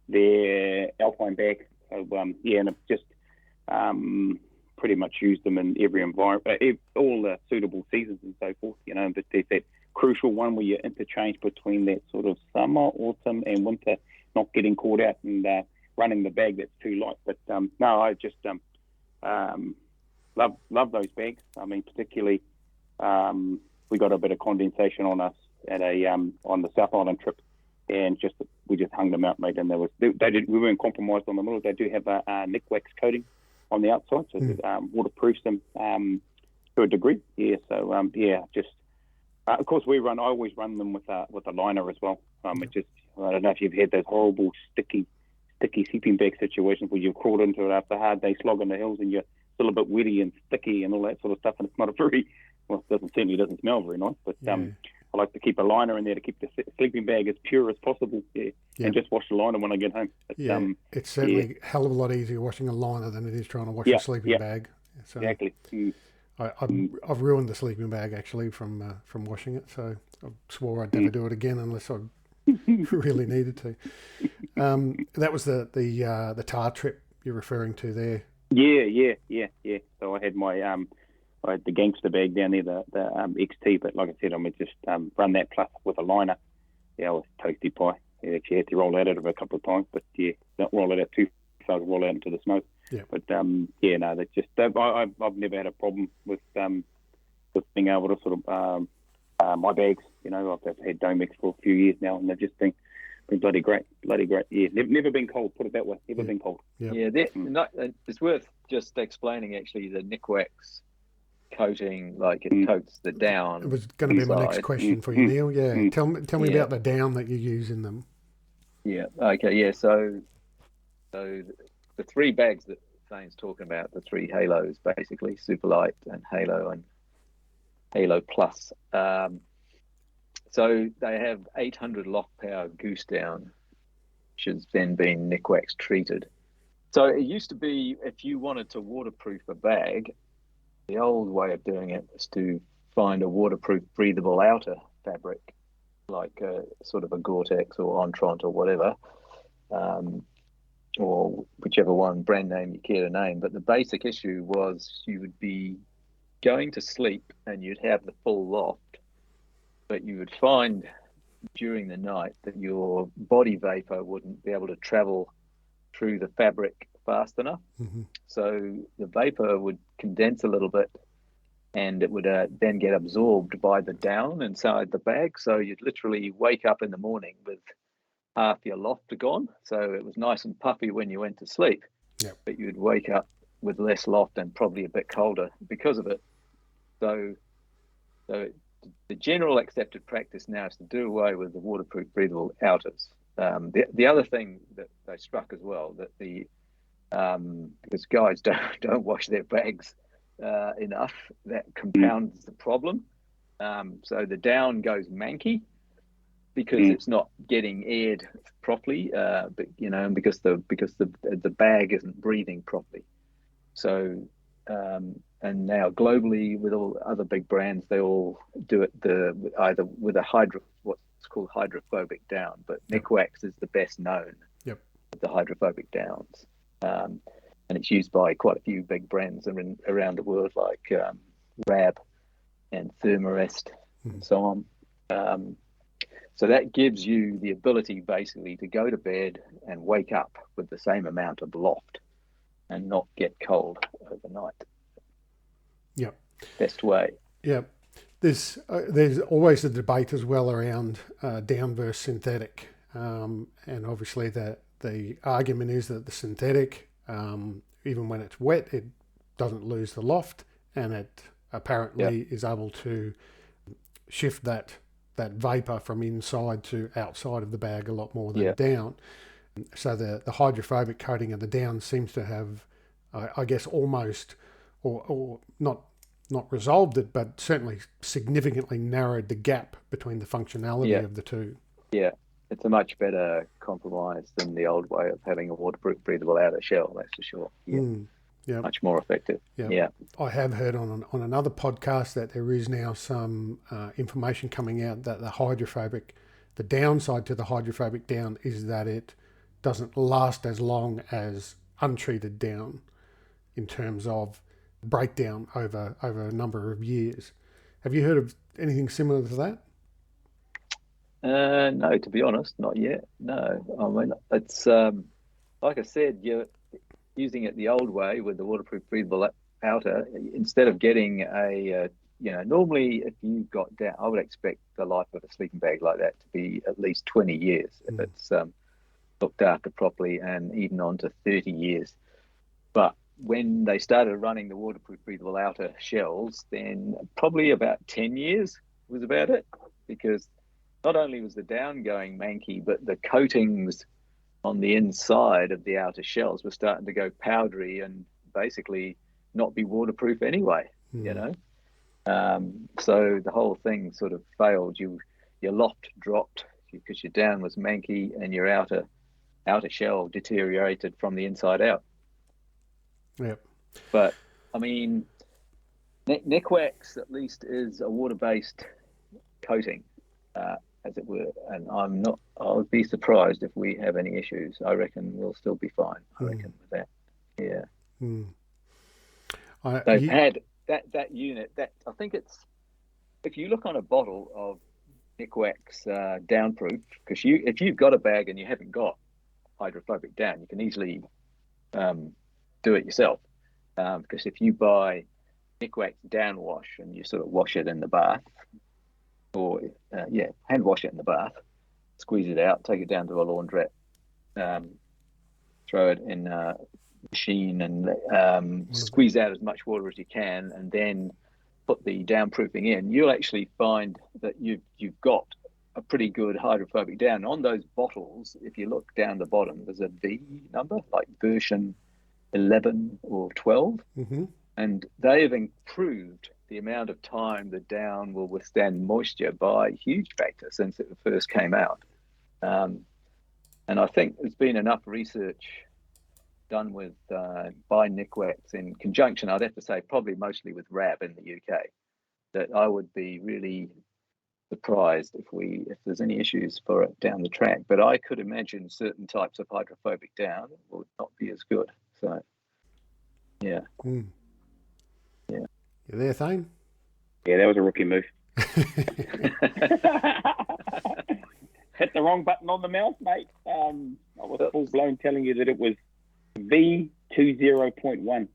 their alpine bag. So and I've just pretty much used them in every environment, all the suitable seasons and so forth. But there's that crucial one where you interchange between that sort of summer, autumn, and winter, not getting caught out and running the bag that's too light. But no, I just love those bags. I mean, particularly we got a bit of condensation on us at on the South Island trip, and we just hung them out, mate. And we weren't compromised on the middle. They do have a Nick wax coating on the outside, so it waterproofs them to a degree. Yeah, so just of course I always run them with a liner as well. I don't know if you've had those horrible sticky sleeping bag situations where you've crawled into it after a hard day slog on the hills and you're still a bit wetty and sticky and all that sort of stuff, and it's not certainly doesn't smell very nice, but I like to keep a liner in there to keep the sleeping bag as pure as possible, and just wash the liner when I get home. It's certainly a hell of a lot easier washing a liner than it is trying to wash a sleeping bag. So exactly. I've ruined the sleeping bag actually from washing it, so I swore I'd never do it again unless I really needed to. That was the tar trip you're referring to there. Yeah. So I had I had the gangster bag down there, the XT, but like I said, just run that plus with a liner. Yeah, I was toasty pie. You actually had to roll that out of a couple of times, but not roll it out too far, roll out into the snow. Yeah. But that's just I've never had a problem with being able to sort of my bags. I've had Domex for a few years now, and they've just been bloody great. Yeah, never been cold. Put it that way. Never been cold. Yeah, it's worth just explaining actually the Nick wax coating, like it coats the down. It was going to be my next question for you, Neil. Yeah, tell me about the down that you use in them. Yeah. Okay. Yeah. So the three bags that Thane's talking about, the three halos, basically Superlight and Halo Plus. So they have 800 lock power goose down, which has then been Nick wax treated. So it used to be, if you wanted to waterproof a bag, the old way of doing it was to find a waterproof, breathable outer fabric, like sort of a Gore-Tex or Entrant or whatever, or whichever one brand name you care to name. But the basic issue was you would be going to sleep and you'd have the full loft, but you would find during the night that your body vapor wouldn't be able to travel through the fabric fast enough. Mm-hmm. So the vapor would condense a little bit and it would then get absorbed by the down inside the bag. So you'd literally wake up in the morning with half your loft gone. So it was nice and puffy when you went to sleep, but you'd wake up with less loft and probably a bit colder because of it. So the general accepted practice now is to do away with the waterproof breathable outers. The other thing that they struck as well, that because guys don't wash their bags enough, that compounds the problem. So the down goes manky because it's not getting aired properly, but because the bag isn't breathing properly. So and now globally with all other big brands, they all do it either with what's called hydrophobic down, but Nick wax is the best known of the hydrophobic downs. And it's used by quite a few big brands around the world, like Rab and Thermarest and so on. So that gives you the ability basically to go to bed and wake up with the same amount of loft and not get cold overnight. Yep. Best way. Yep. There's always a debate as well around down versus synthetic, and obviously the argument is that the synthetic, even when it's wet, it doesn't lose the loft, and it apparently is able to shift that that vapor from inside to outside of the bag a lot more than down. So the hydrophobic coating of the down seems to have, I guess, almost, or not resolved it, but certainly significantly narrowed the gap between the functionality of the two. Yeah, it's a much better compromise than the old way of having a waterproof breathable outer shell, that's for sure. Yeah, much more effective. Yeah. I have heard on another podcast that there is now some information coming out that the downside to the hydrophobic down is that it doesn't last as long as untreated down in terms of breakdown over a number of years. Have you heard of anything similar to that? No, to be honest, not yet. No, I mean, it's like I said, you're using it the old way with the waterproof breathable outer. Instead of getting a, normally if you've got down, I would expect the life of a sleeping bag like that to be at least 20 years if it's looked after properly, and even on to 30 years. But when they started running the waterproof breathable outer shells, then probably about 10 years was about it, because not only was the down going manky, but the coatings on the inside of the outer shells were starting to go powdery and basically not be waterproof anyway, So the whole thing sort of failed. Your loft dropped because your down was manky and your outer shell deteriorated from the inside out. Yep. But I mean, neck wax at least is a water-based coating, as it were, and I would be surprised if we have any issues. I reckon we'll still be fine. I reckon with that. Yeah. They've had that unit. That I think it's, if you look on a bottle of neck wax downproof, because if you've got a bag and you haven't got hydrophobic down, you can easily do it yourself, because if you buy neck wax down wash and you sort of wash it in the bath, or hand wash it in the bath, squeeze it out, take it down to a laundrette, throw it in a machine and squeeze out as much water as you can, and then put the downproofing in, you'll actually find that you've got a pretty good hydrophobic down. On those bottles, if you look down the bottom, there's a V number, like version 11 or 12, and they've improved the amount of time the down will withstand moisture by a huge factor since it first came out. And I think there's been enough research done with by Nikwax in conjunction, I'd have to say probably mostly with RAB in the UK, that I would be really surprised if there's any issues for it down the track. But I could imagine certain types of hydrophobic down would not be as good. So, yeah. Yeah. You there, Thane? Yeah, that was a rookie move. Hit the wrong button on the mouse, mate. I was full blown telling you that it was V20.1.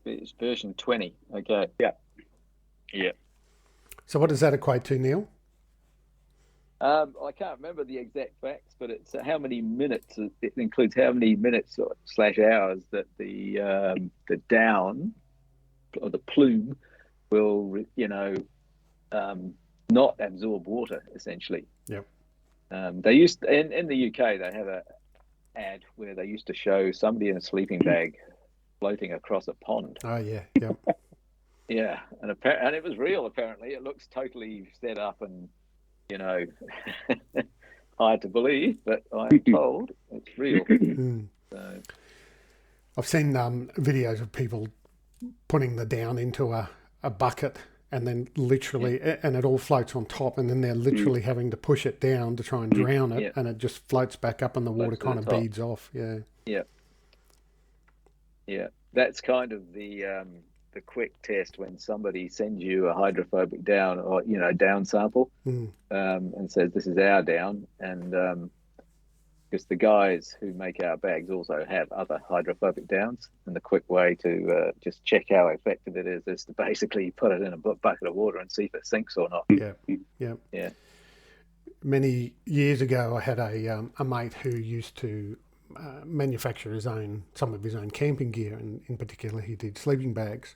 It's version 20. Okay. Yeah. Yeah. So what does that equate to, Neil? I can't remember the exact facts, but it's how many minutes. It includes how many minutes / hours that the down or the plume will, not absorb water, essentially. Yep. They used in the UK, they have a ad where they used to show somebody in a sleeping bag floating across a pond. Oh yeah, yep. Yeah, and it was real. Apparently, it looks totally set up and hard to believe, but I'm told it's real. So. I've seen videos of people putting the down into a bucket and then literally, and it all floats on top, and then they're literally having to push it down to try and drown it, and it just floats back up and the water kind of beads off. Yeah. Yeah. Yeah. That's kind of the quick test when somebody sends you a hydrophobic down or, down sample and says, this is our down. And because the guys who make our bags also have other hydrophobic downs, and the quick way to just check how effective it is to basically put it in a bucket of water and see if it sinks or not. Yeah. Many years ago, I had a mate who used to manufacture some of his own camping gear, and in particular, he did sleeping bags.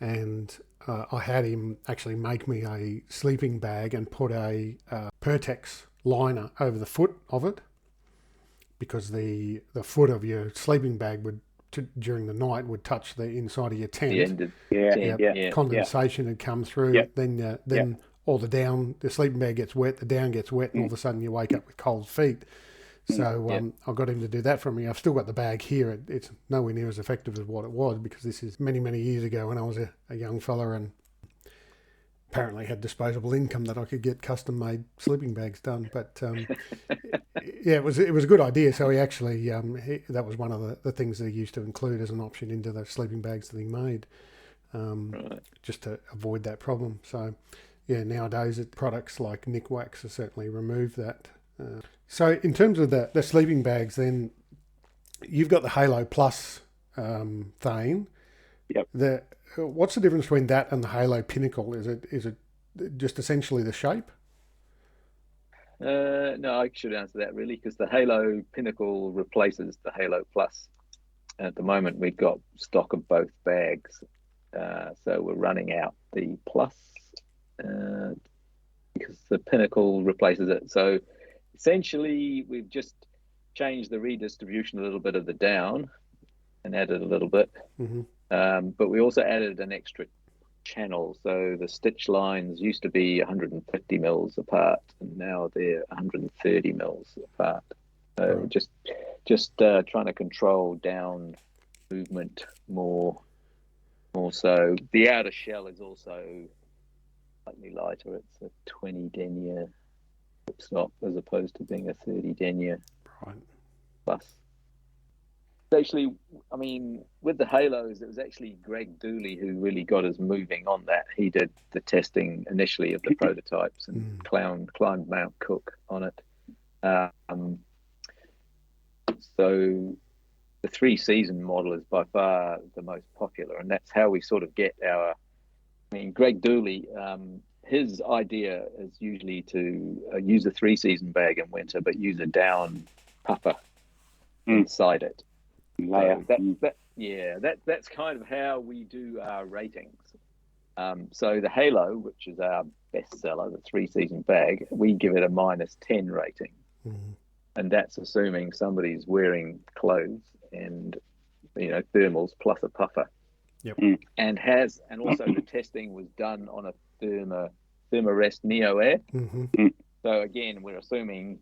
and I had him actually make me a sleeping bag and put a Pertex liner over the foot of it, because the foot of your sleeping bag during the night would touch the inside of your tent. Condensation had come through. Then all the sleeping bag gets wet, the down gets wet, and all of a sudden you wake up with cold feet. So I got him to do that for me. I've still got the bag here. It's nowhere near as effective as what it was, because this is many, many years ago when I was a young fella and apparently had disposable income that I could get custom-made sleeping bags done. But it was a good idea. So he actually that was one of the things that he used to include as an option into the sleeping bags that he made, just to avoid that problem. So nowadays products like Nick Wax have certainly removed that. So in terms of the sleeping bags, then you've got the Halo Plus Thane. Yep. What's the difference between that and the Halo Pinnacle? Is it just essentially the shape? No, I should answer that really, because the Halo Pinnacle replaces the Halo Plus. At the moment, we've got stock of both bags, so we're running out the Plus because the Pinnacle replaces it. So essentially, we've just changed the redistribution a little bit of the down and added a little bit. But we also added an extra channel. So the stitch lines used to be 150 mils apart, and now they're 130 mils apart. So just trying to control down movement more so. The outer shell is also slightly lighter. It's a 20 denier stop as opposed to being a 30 denier plus. Actually, I mean, with the Halos, it was actually Greg Dooley who really got us moving on that. He did the testing initially of the prototypes and climbed Mount Cook on it. So the 3-season model is by far the most popular, and that's how we sort of get our. I mean, Greg Dooley, his idea is usually to use a 3-season bag in winter, but use a down puffer inside it. So that's kind of how we do our ratings. So the Halo, which is our bestseller, the 3-season bag, we give it a -10 rating, and that's assuming somebody's wearing clothes and thermals plus a puffer. And also the testing was done on a Thermarest Neo Air. So again, we're assuming,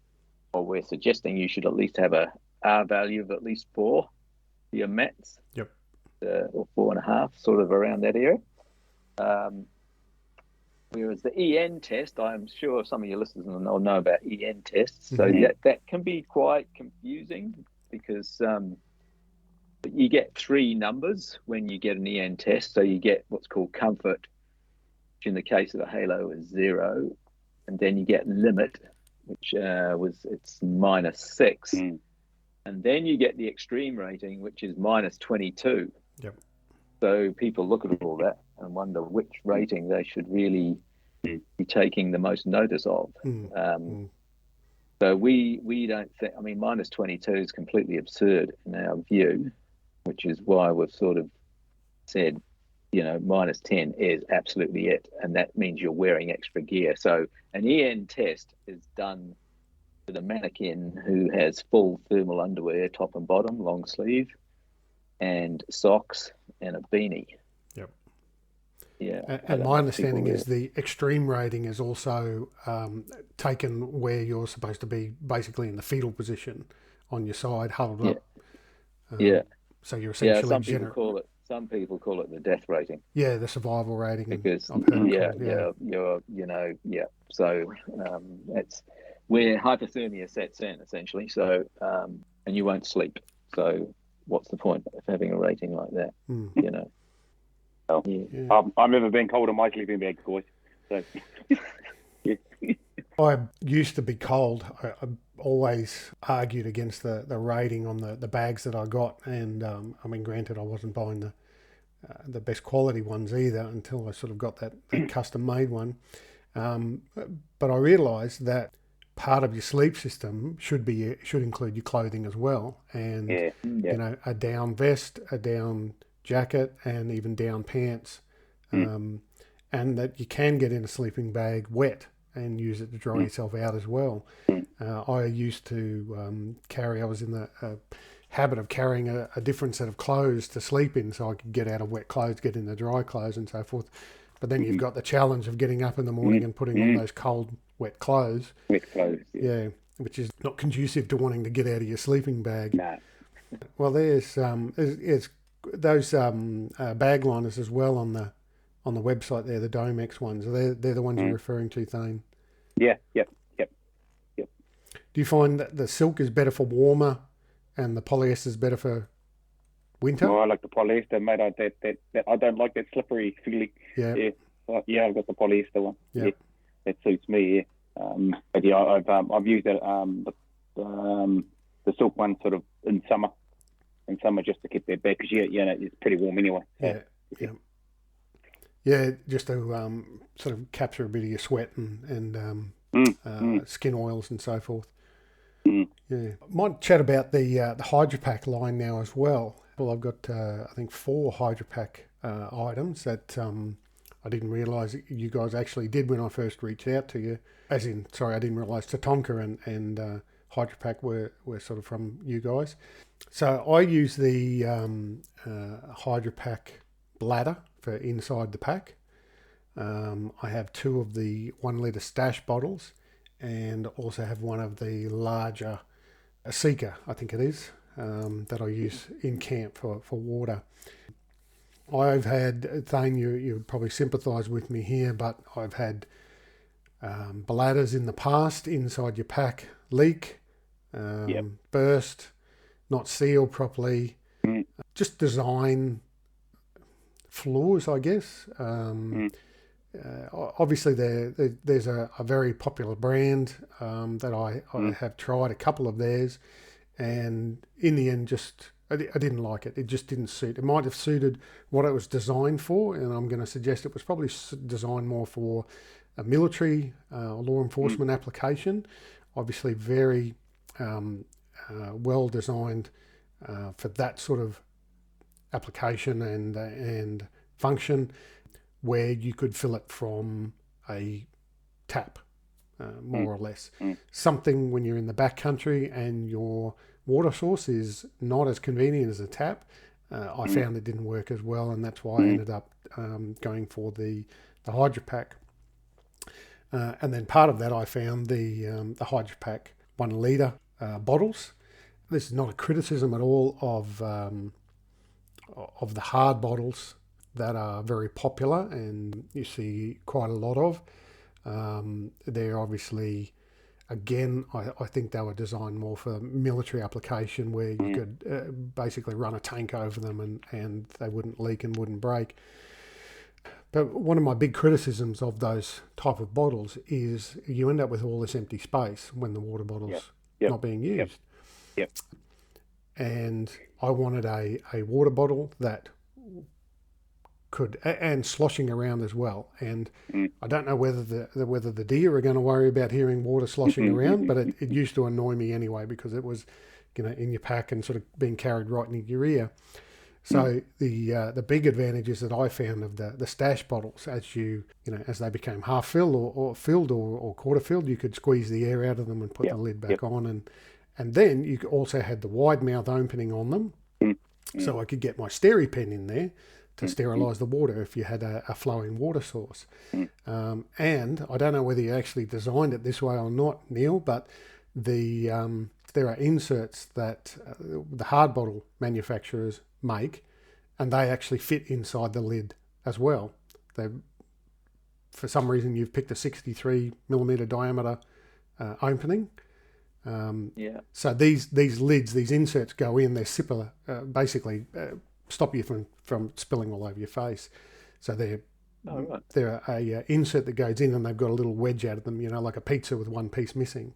or we're suggesting, you should at least have a R value of at least 4. Your mats, or 4.5, sort of around that area. Whereas the EN test, I'm sure some of your listeners will know about EN tests. So that can be quite confusing, because you get 3 numbers when you get an EN test. So you get what's called comfort, which in the case of the Halo is 0, and then you get limit, which it's -6. And then you get the extreme rating, which is -22. So people look at all that and wonder which rating they should really be taking the most notice of. So we don't think, I mean, -22 is completely absurd in our view, which is why we've sort of said, -10 is absolutely it. And that means you're wearing extra gear. So an EN test is done with a mannequin who has full thermal underwear, top and bottom, long sleeve, and socks and a beanie. And my understanding is the extreme rating is also taken where you're supposed to be basically in the fetal position on your side, huddled up. So you're essentially some people call it the death rating. The survival rating. Because So it's where hypothermia sets in, essentially. So and you won't sleep. So what's the point of having a rating like that? I've never been cold on my sleeping bag, boys. So I used to be cold. I always argued against the rating on the bags that I got, and I mean, granted, I wasn't buying the best quality ones either until I sort of got that custom made one. But I realised that part of your sleep system should include your clothing as well, and a down vest, a down jacket, and even down pants and that you can get in a sleeping bag wet and use it to dry yourself out as well. I used to carry, I was in the habit of carrying a different set of clothes to sleep in, so I could get out of wet clothes, get into dry clothes and so forth. But then you've got the challenge of getting up in the morning and putting on those cold, wet clothes. Wet clothes. Yeah, which is not conducive to wanting to get out of your sleeping bag. No. Well, there's those bag liners as well on the website there, the Domex ones. They're the ones you're referring to, Thane. Yeah, yep. Do you find that the silk is better for warmer and the polyester is better for winter? Well, I like the polyester, mate. I don't like that slippery feeling. Yeah. I've got the polyester one. Yeah. That suits me. Yeah. But yeah, I've used it, the silk one sort of in summer just to keep that back because it's pretty warm anyway. So, yeah. Just to sort of capture a bit of your sweat and skin oils and so forth. Yeah, might chat about the Hydrapak line now as well. Well, I've got I think 4 Hydrapak items that I didn't realise you guys actually did when I first reached out to you. I didn't realise Tatonka and Hydrapak were sort of from you guys. So I use the Hydrapak bladder for inside the pack. I have 2 of the 1 litre stash bottles, and also have one of the larger Seeker, I think it is, that I use in camp for water. I've had, Thane, you would probably sympathise with me here, but I've had bladders in the past inside your pack leak, burst, not sealed properly, just design flaws, I guess. Obviously, there's a very popular brand that I have tried a couple of theirs, and in the end, I didn't like it. It just didn't suit. It might have suited what it was designed for, and I'm going to suggest it was probably designed more for a military law enforcement application. Obviously, very well designed for that sort of application and function, where you could fill it from a tap, more or less. Something when you're in the backcountry and your water source is not as convenient as a tap, I found it didn't work as well, and that's why I ended up going for the Hydrapak. And then part of that, I found the Hydrapak 1 litre bottles. This is not a criticism at all of the hard bottles that are very popular and you see quite a lot of. They're obviously, again, I think they were designed more for military application, where you could basically run a tank over them and they wouldn't leak and wouldn't break. But one of my big criticisms of those type of bottles is you end up with all this empty space when the water bottle's not being used. And I wanted a water bottle that could, and sloshing around as well. And I don't know whether the deer are going to worry about hearing water sloshing around, but it used to annoy me anyway, because it was, in your pack and sort of being carried right in your ear. So the big advantages that I found of the stash bottles, as they became half filled or filled or quarter filled, you could squeeze the air out of them and put the lid back on, and then you also had the wide mouth opening on them, so I could get my steri pen in there to sterilise the water if you had a flowing water source. And I don't know whether you actually designed it this way or not, Neil, but there are inserts that the hard bottle manufacturers make, and they actually fit inside the lid as well. For some reason, you've picked a 63 millimeter diameter opening. So these lids, these inserts go in. They're zipper, basically stop you from spilling all over your face. So they're a insert that goes in, and they've got a little wedge out of them, like a pizza with one piece missing.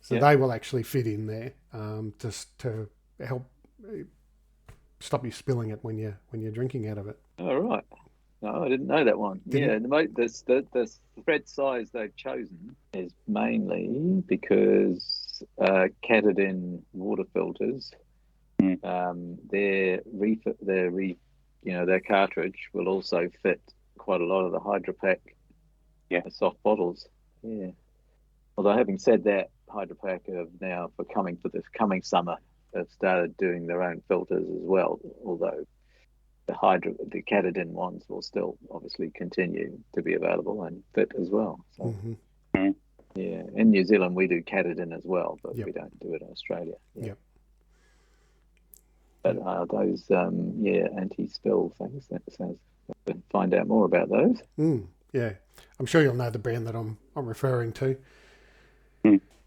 So they will actually fit in there just to help stop you spilling it when you're drinking out of it. All right. No, I didn't know that one. The thread size they've chosen is mainly because catted in water filters, their cartridge will also fit quite a lot of the Hydrapak soft bottles. Yeah. Although having said that, Hydrapak have now for this coming summer have started doing their own filters as well. Although the Katadyn ones will still obviously continue to be available and fit as well. So yeah, in New Zealand we do Katadyn as well, but we don't do it in Australia. Yeah. But those anti-spill things, that sounds. Find out more about those. Yeah, I'm sure you'll know the brand that I'm referring to.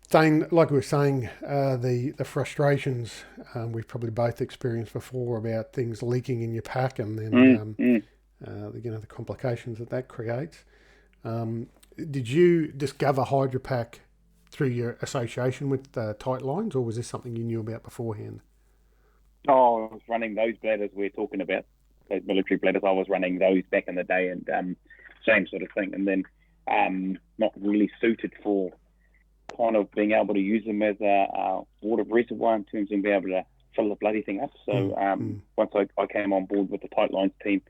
Thane, like we were saying, the frustrations we've probably both experienced before about things leaking in your pack, and then the complications that creates. Did you discover Hydrapak through your association with Tightlines, or was this something you knew about beforehand? Oh, I was running those bladders we're talking about, those military bladders. I was running those back in the day, and same sort of thing. And then not really suited for kind of being able to use them as a water reservoir in terms of being able to fill the bloody thing up. So once I came on board with the Tightlines team,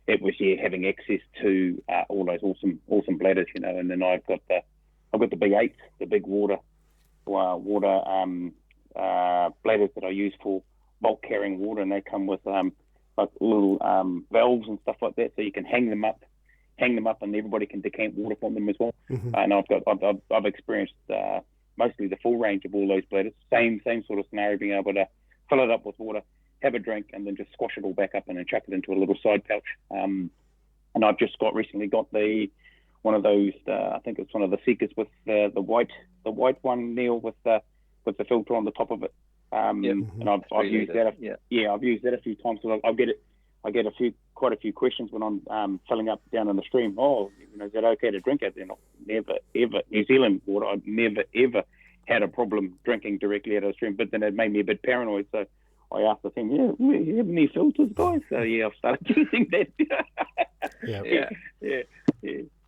it was having access to all those awesome bladders, And then I've got the big 8, the big water bladders that I use for bulk carrying water, and they come with like little valves and stuff like that, so you can hang them up, and everybody can decant water from them as well. And I've experienced mostly the full range of all those bladders. Same sort of scenario, being able to fill it up with water, have a drink, and then just squash it all back up and then chuck it into a little side pouch. And I've just recently got one of those. I think it's one of the Seekers with the white one, Neil, with the filter on the top of it. And I've used that. I've used that a few times. So I get quite a few questions when I'm filling up down in the stream. Oh, is that okay to drink it? Never ever. New Zealand water, I've never ever had a problem drinking directly out of the stream. But then it made me a bit paranoid. So I asked the thing, you have any filters, guys? So I've started using that.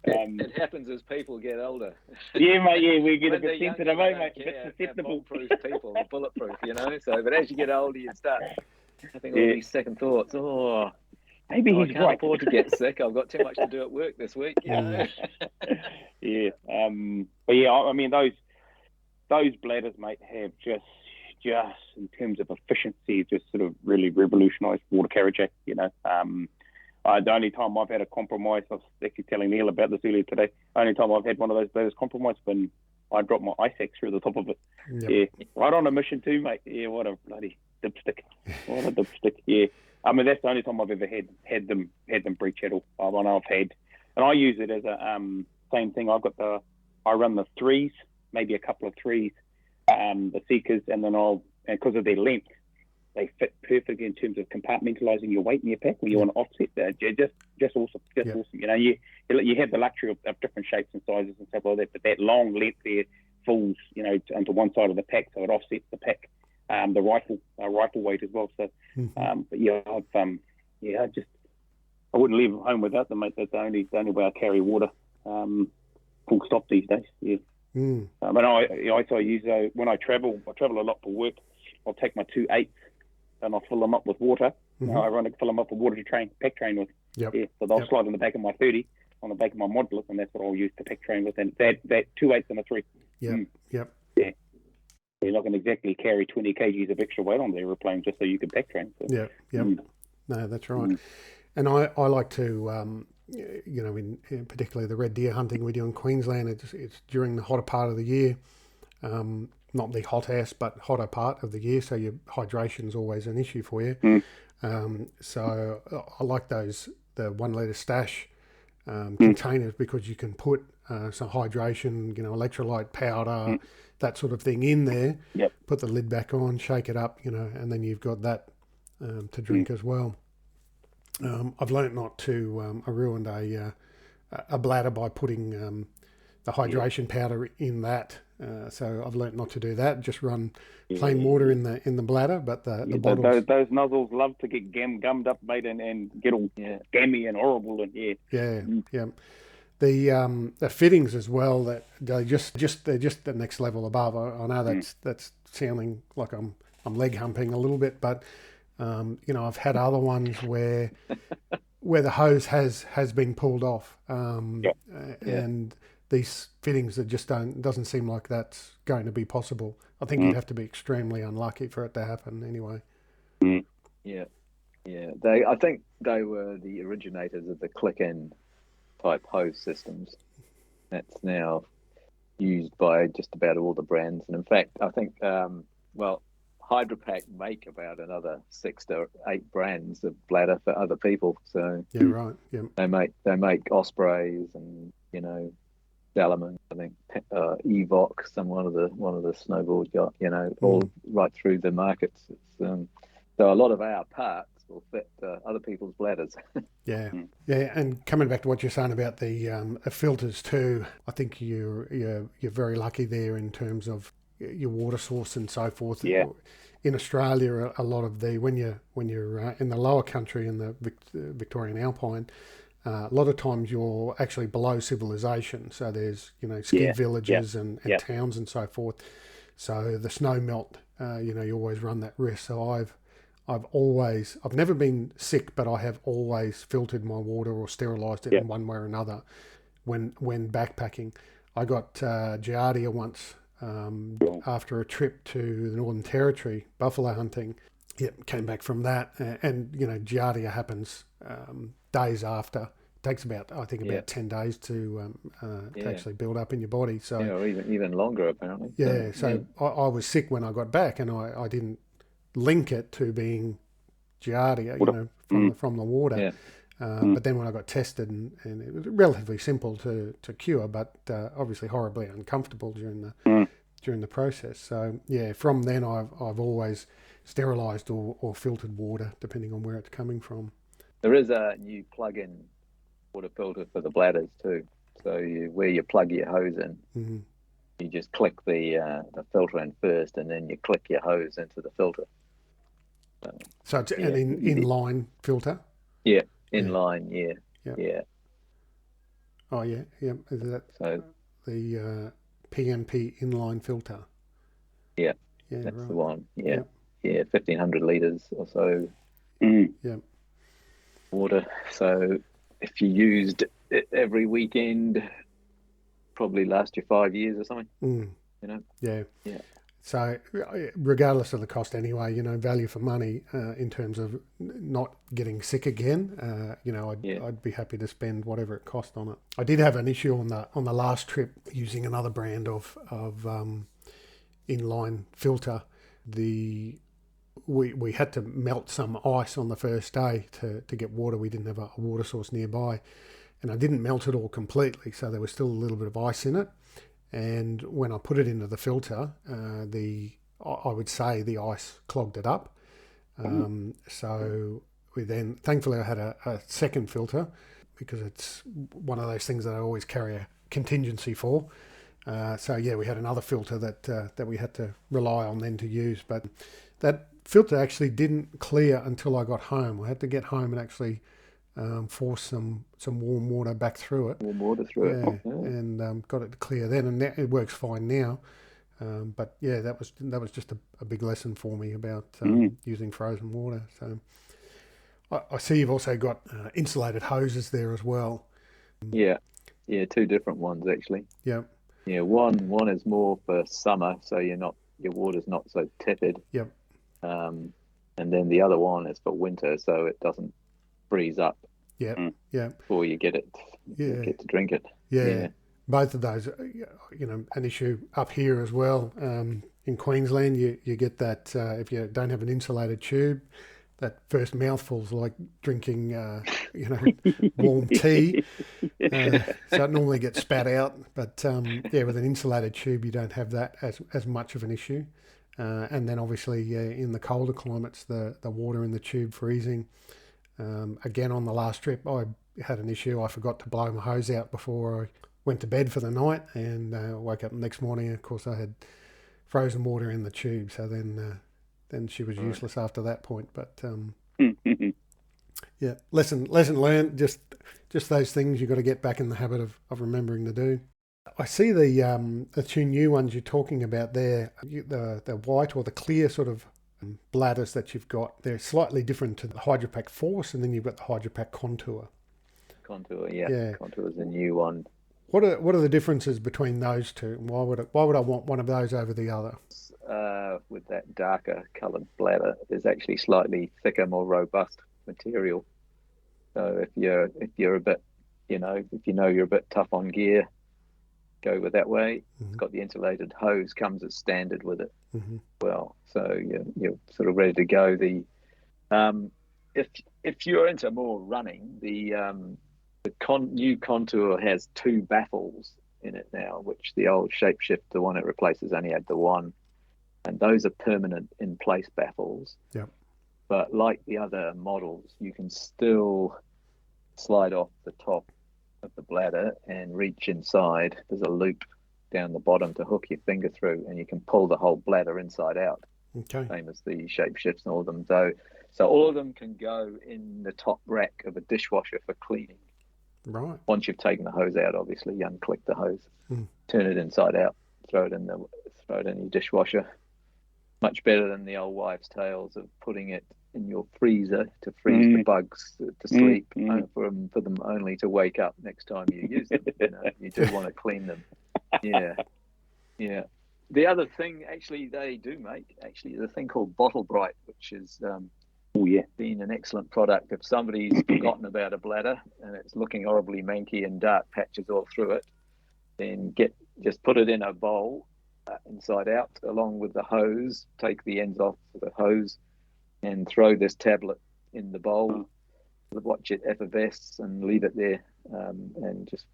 It happens as people get older. Yeah, mate. Yeah, we get a bit sensitive, mate. A bit susceptible. Bulletproof people, bulletproof, So, but as you get older, you start having all these second thoughts. Oh, maybe he's I can't afford to get sick. I've got too much to do at work this week. Yeah. But yeah, I mean those bladders, mate, have just in terms of efficiency, just sort of really revolutionised water carriage. The only time I've had a compromise, I was actually telling Neil about this earlier today, the only time I've had one of those bladders compromised when I dropped my ice axe through the top of it. Right on a mission too, mate. Yeah, what a bloody dipstick. Yeah. I mean, that's the only time I've ever had them breach at all. I've had, and I use it as a same thing. I run the 3s, maybe a couple of 3s, the Seekers, and then because of their length, they fit perfectly in terms of compartmentalising your weight in your pack when you want to offset that. Just awesome. Awesome. You have the luxury of different shapes and sizes and stuff like that, but that long length there falls, onto one side of the pack, so it offsets the pack, the rifle weight as well. So, but yeah, I wouldn't leave home without them, mate. That's the only way I carry water. Full stop these days. Yeah. But I also use when I travel a lot for work. I'll take my 2 8s and I'll fill them up with water. I fill them up with water to pack train with. So they'll slide in the back of my 30, on the back of my modulus, and that's what I'll use to pack train with. And that 2 8s and a 3. Yeah. You're not going to exactly carry 20 kgs of extra weight on the aeroplane just so you can pack train. So. No, that's right. And I like to, in particularly the red deer hunting we do in Queensland, it's during the hotter part of the year. Not the hottest, but hotter part of the year, so your hydration is always an issue for you. So I like the 1 litre stash containers, because you can put some hydration, electrolyte powder, that sort of thing in there. Put the lid back on, shake it up, and then you've got that to drink as well. I've learnt not to. I ruined a bladder by putting the hydration powder in that. So I've learnt not to do that. Just run plain water in the bladder, but the bottles. Those nozzles love to get gummed up, mate, and get all gammy and horrible, and The fittings as well, that they're just the next level above. I know that's sounding like I'm leg humping a little bit, but I've had other ones where where the hose has been pulled off, Yeah. and these fittings that just doesn't seem like that's going to be possible. I think you'd have to be extremely unlucky for it to happen anyway. Yeah. I think they were the originators of the click-in type hose systems. That's now used by just about all the brands, and in fact, I think Hydrapak make about another 6 to 8 brands of bladder for other people. So yeah, right. Yeah, they make Ospreys and Salomon, I think Evox, and one of the snowboard yacht, all right through the markets. It's, so a lot of our parts will fit other people's bladders. Yeah, and coming back to what you're saying about the filters too, I think you're very lucky there in terms of your water source and so forth. Yeah. In Australia, a lot of the when you're in the lower country in the Victorian Alpine, a lot of times you're actually below civilization. So there's ski villages and towns and so forth. So the snow melt, you always run that risk. So I've never been sick, but I have always filtered my water or sterilised it in one way or another when backpacking. I got Giardia once after a trip to the Northern Territory, buffalo hunting. Came back from that, and Giardia happens days after. It takes about 10 days to actually build up in your body. So or even longer apparently. I was sick when I got back, and I didn't link it to being Giardia, from the water. Yeah. But then when I got tested, and it was relatively simple to cure, but obviously horribly uncomfortable during the process. So from then I've always sterilised or filtered water, depending on where it's coming from. There is a new plug-in water filter for the bladders too. So where you plug your hose in, you just click the filter in first, and then you click your hose into the filter. So it's an inline filter? Yeah, inline, yeah. Oh, yeah. Is that the PNP inline filter? Yeah, that's right. The one. Yeah, 1,500 litres or so water. So if you used it every weekend, probably last you 5 years or something. Yeah. So regardless of the cost anyway, value for money in terms of not getting sick again, I'd be happy to spend whatever it cost on it. I did have an issue on the last trip using another brand of inline filter. We had to melt some ice on the first day to get water. We didn't have a water source nearby, and I didn't melt it all completely, so there was still a little bit of ice in it. And when I put it into the filter, I would say the ice clogged it up. So we then, thankfully, I had a second filter, because it's one of those things that I always carry a contingency for. So we had another filter that we had to rely on then to use. But that filter actually didn't clear until I got home. I had to get home and actually force some warm water back through it. Warm water through it. And got it to clear then, and it works fine now. But that was just a big lesson for me about using frozen water. So I see you've also got insulated hoses there as well. Yeah, 2 different ones actually. Yeah. Yeah, one is more for summer, so your water's not so tepid. Yep. And then the other one is for winter, so it doesn't freeze up. Yeah. Before you get to drink it. Yeah. Both of those, an issue up here as well. In Queensland, you get that if you don't have an insulated tube, that first mouthful's like drinking, warm tea. So it normally gets spat out. But with an insulated tube, you don't have that as much of an issue. And then obviously in the colder climates, the water in the tube freezing. Again, on the last trip, I had an issue. I forgot to blow my hose out before I went to bed for the night, and woke up the next morning. And of course, I had frozen water in the tube. So then she was useless after that point. But lesson learned. Just those things you've got to get back in the habit of remembering to do. I see the 2 new ones you're talking about there, the white or the clear sort of bladders that you've got. They're slightly different to the Hydrapak Force, and then you've got the Hydrapak Contour. Contour, yeah. Contour is a new one. What are the differences between those two? Why would I want one of those over the other? With that darker coloured bladder, there's actually slightly thicker, more robust material. So if you're a bit, if you're a bit tough on gear, go with that way. It's got the insulated hose, comes as standard with it. Well, so you're sort of ready to go. If you're into more running, the new Contour has 2 baffles in it now, which the old Shapeshift, the one it replaces, only had the one, and those are permanent in place baffles. Yep. But like the other models, you can still slide off the top of the bladder and reach inside. There's a loop down the bottom to hook your finger through, and you can pull the whole bladder inside out. Okay. Same as the Shapeshifts and all of them. So all of them can go in the top rack of a dishwasher for cleaning. Right. Once you've taken the hose out, obviously, you unclick the hose, turn it inside out, throw it in your dishwasher. Much better than the old wives' tales of putting it in your freezer to freeze the bugs to sleep, for them only to wake up next time you use them. You do want to clean them. Yeah. The other thing, actually, they do make the thing called Bottle Bright, which is been an excellent product. If somebody's forgotten about a bladder and it's looking horribly manky and dark patches all through it, then just put it in a bowl inside out along with the hose. Take the ends off the hose and throw this tablet in the bowl. Watch it effervesce and leave it there, and just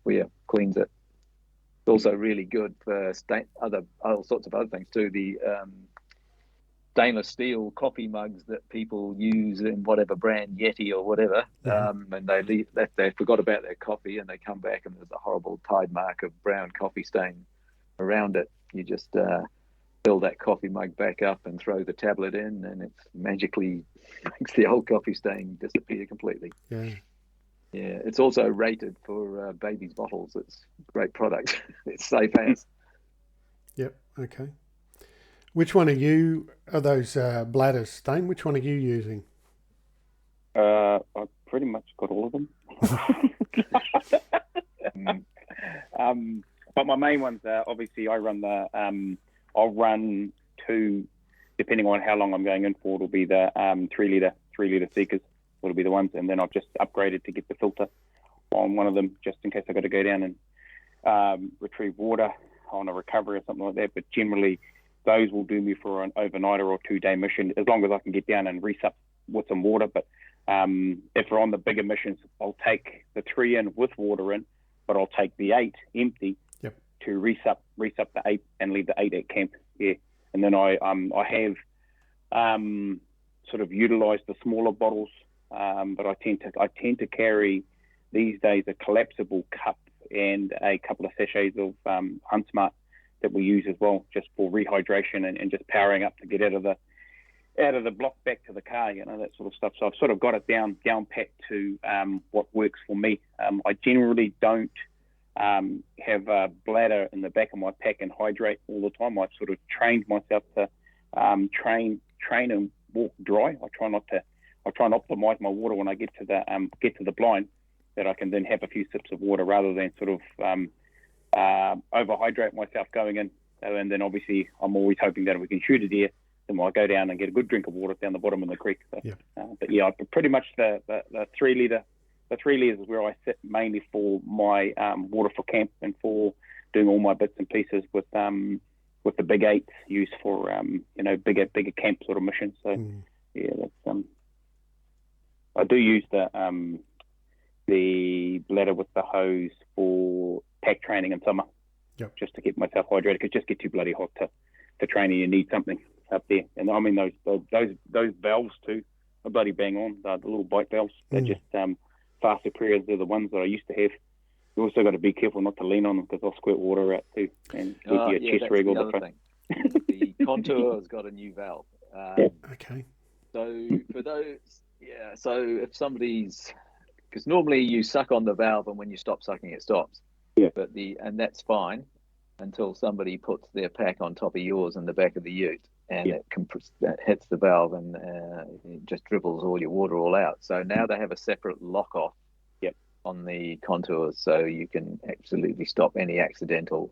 cleans it. It's also really good for all sorts of other things too. The stainless steel coffee mugs that people use in whatever brand, Yeti or whatever, and they forgot about their coffee and they come back and there's a horrible tide mark of brown coffee stain around it. You just fill that coffee mug back up and throw the tablet in, and it magically makes the old coffee stain disappear completely. Yeah, it's also rated for babies' bottles. It's a great product. It's safe as. Yep. Okay. Which one are those bladders, Thane? Which one are you using? I've pretty much got all of them. But my main ones are, obviously, I run I'll run 2, depending on how long I'm going in for. It'll be the 3 litre Seekers. It'll be the ones, and then I've just upgraded to get the filter on one of them, just in case I got to go down and retrieve water on a recovery or something like that. But generally, those will do me for an overnighter or 2-day mission, as long as I can get down and resup with some water. But if we're on the bigger missions, I'll take the 3 in with water in, but I'll take the 8 empty to resup the 8 and leave the 8 at camp. Yeah, and then I have sort of utilised the smaller bottles, but I tend to carry these days a collapsible cup and a couple of sachets of Unsmart that we use as well, just for rehydration and just powering up to get out of the block back to the car, that sort of stuff. So I've sort of got it down packed to what works for me. I generally don't have a bladder in the back of my pack and hydrate all the time. I've sort of trained myself to train and walk dry. I try and optimize my water when I get to the blind, that I can then have a few sips of water rather than sort of overhydrate myself going in. And then obviously I'm always hoping that if we can shoot a deer, then I'll go down and get a good drink of water down the bottom of the creek. So, but yeah, pretty much the 3 litre. The 3 litres is where I sit mainly for my water for camp and for doing all my bits and pieces with the big 8 used for bigger camp sort of missions. So yeah, that's I do use the bladder with the hose for pack training in summer, just to keep myself hydrated, because it just get too bloody hot to train, and you need something up there. And I mean those valves too are bloody bang on. The little bite valves, they're just far superior to the ones that I used to have. You also got to be careful not to lean on them, because they'll squirt water out too, and your chest rig all the front. The Contour has got a new valve. Okay. So for those, so if somebody's, because normally you suck on the valve and when you stop sucking it stops. Yeah. And that's fine until somebody puts their pack on top of yours in the back of the ute, and that hits the valve, and it just dribbles all your water all out. So now they have a separate lock off on the contours, so you can absolutely stop any accidental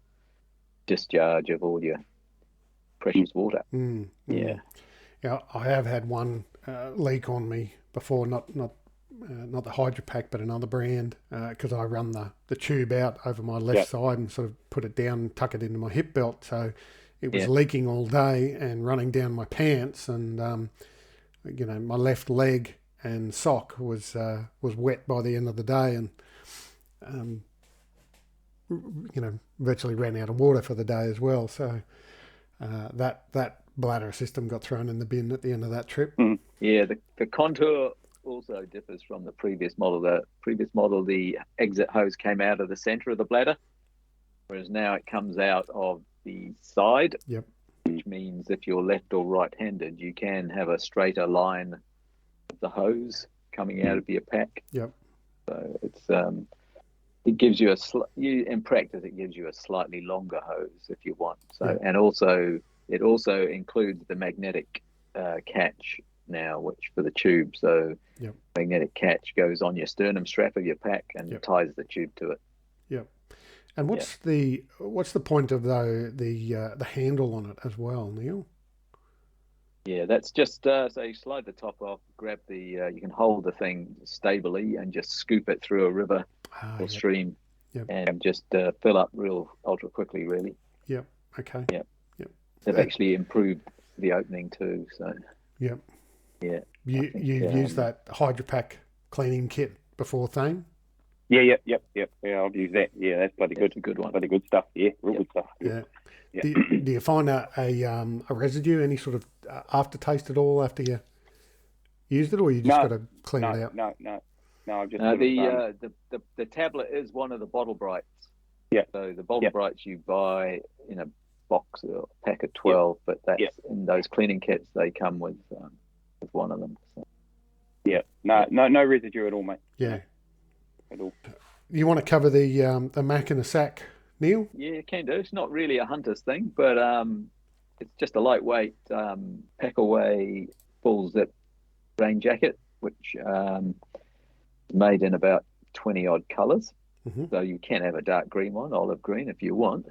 discharge of all your precious water. Yeah, I have had one leak on me before, not the Hydrapak, but another brand, because I run the tube out over my left side and sort of put it down and tuck it into my hip belt. So it was leaking all day and running down my pants, and my left leg and sock was wet by the end of the day, and virtually ran out of water for the day as well. So that bladder system got thrown in the bin at the end of that trip. Yeah, the contour also differs from the previous model. The previous model, the exit hose came out of the center of the bladder, whereas now it comes out of the side. Yep. Which means if you're left or right-handed, you can have a straighter line of the hose coming out of your pack. Yep. So it's it gives you in practice it gives you a slightly longer hose if you want. So and also it also includes the magnetic catch now, which for the tube. So magnetic catch goes on your sternum strap of your pack and ties the tube to it. Yep. And what's the point of the handle on it as well, Neil? Yeah, that's just so you slide the top off, grab you can hold the thing stably and just scoop it through a river or stream, and just fill up real ultra quickly, really. Yep. Okay. Yep. They've actually improved the opening too. So. Yep. Yeah. You've used that Hydrapak cleaning kit before, Thane? Yeah, I've used that. Yeah, that's bloody good. It's a good one. Bloody good stuff. Yeah, real good stuff. Yeah. Do you find a residue, any sort of aftertaste at all after you used it, or you just got to clean it out? No. I've just the tablet is one of the bottle brights. Yeah. So the bottle brights you buy in a box or a pack of 12, but that's in those cleaning kits they come with one of them. So. Yeah. No residue at all, mate. Yeah. At all. You want to cover the Mac in a sack, Neil? Yeah, can do. It's not really a hunter's thing, but it's just a lightweight pack away full zip rain jacket, which made in about 20 odd colours. So you can have a dark green one, olive green if you want.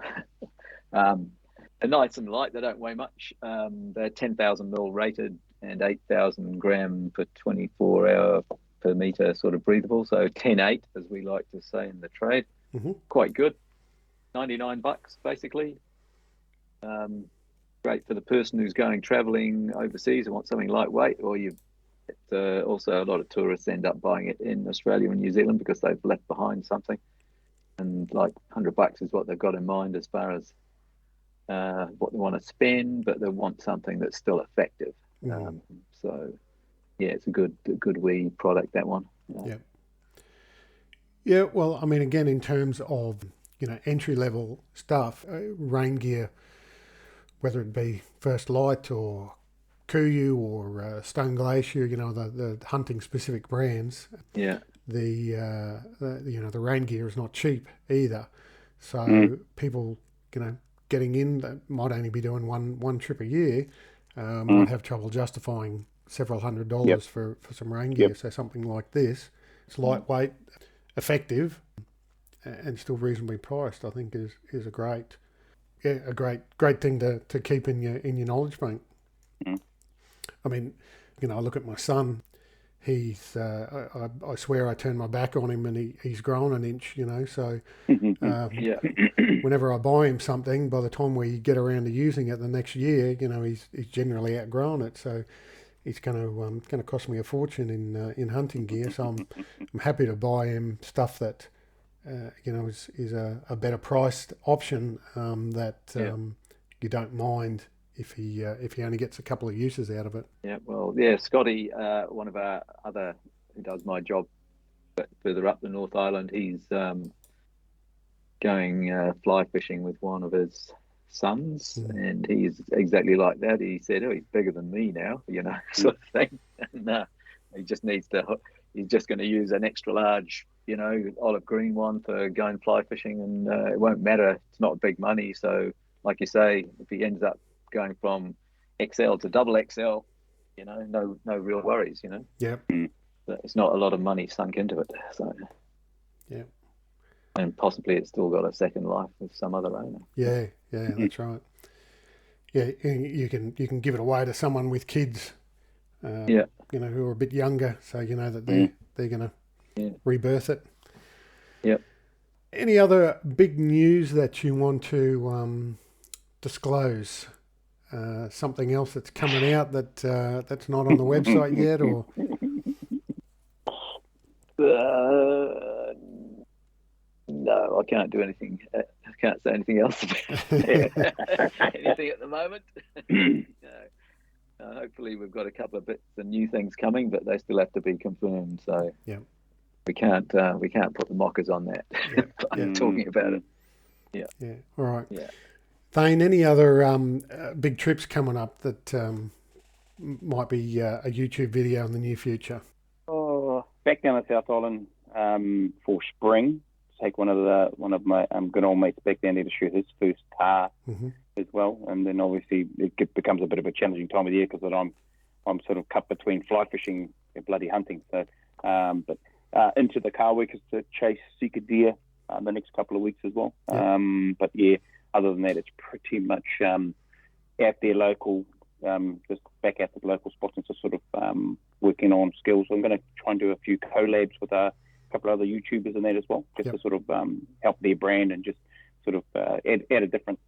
They're nice and light. They don't weigh much. They're 10,000 mil rated and 8,000 gram per 24 hour per meter sort of breathable. So 10.8, as we like to say in the trade. Quite good. $99 basically. Great for the person who's going traveling overseas and wants something lightweight, or also a lot of tourists end up buying it in Australia and New Zealand because they've left behind something, and like $100 is what they've got in mind as far as what they want to spend, but they want something that's still effective. So yeah, it's a good wee product, that one. Yeah, well, I mean, again, in terms of entry level stuff, rain gear, whether it be First Light or Kuyu or Stone Glacier, the hunting specific brands. Yeah. The rain gear is not cheap either. So people, getting in that might only be doing one trip a year, might have trouble justifying several $100s for some rain gear. So something like this, it's lightweight, effective, and still reasonably priced, I think is a great thing to keep in your knowledge bank. I mean, I look at my son. He's I swear I turned my back on him, and he's grown an inch. So whenever I buy him something, by the time we get around to using it the next year, he's generally outgrown it. So it's going to cost me a fortune in hunting gear. So I'm happy to buy him stuff that is a better priced option that you don't mind if he only gets a couple of uses out of it. Yeah, well, yeah, Scotty, one of our other who does my job, but further up the North Island, he's going fly fishing with one of his sons, and he's exactly like that. He said, "Oh, he's bigger than me now," sort of thing. And he just needs to. He's just going to use an extra large, olive green one for going fly fishing, and it won't matter. It's not big money, so like you say, if he ends up going from XL to double XL, no real worries, Yep. It's not a lot of money sunk into it. So, yeah. And possibly it's still got a second life with some other owner. Yeah, that's right. Yeah, you can give it away to someone with kids, who are a bit younger, so you know that they're going to rebirth it. Yep. Any other big news that you want to disclose? Something else that's coming out that's not on the website yet, or? No, I can't do anything. I can't say anything else about anything at the moment. Hopefully, we've got a couple of bits and new things coming, but they still have to be confirmed. So we can't put the mockers on that. Talking about it. Yeah. Yeah. All right. Yeah. Thane, any other big trips coming up that might be a YouTube video in the near future? Oh, back down at South Island for spring. Take one of my good old mates back down there to shoot his first tar as well, and then obviously it becomes a bit of a challenging time of the year because I'm sort of cut between fly fishing and bloody hunting. So, but into the car week is to chase seeker deer the next couple of weeks as well. But yeah, other than that, it's pretty much out there local, just back out to the local spots and just sort of working on skills. I'm going to try and do a few collabs with a couple of other YouTubers and that as well, just to sort of help their brand and just sort of add a different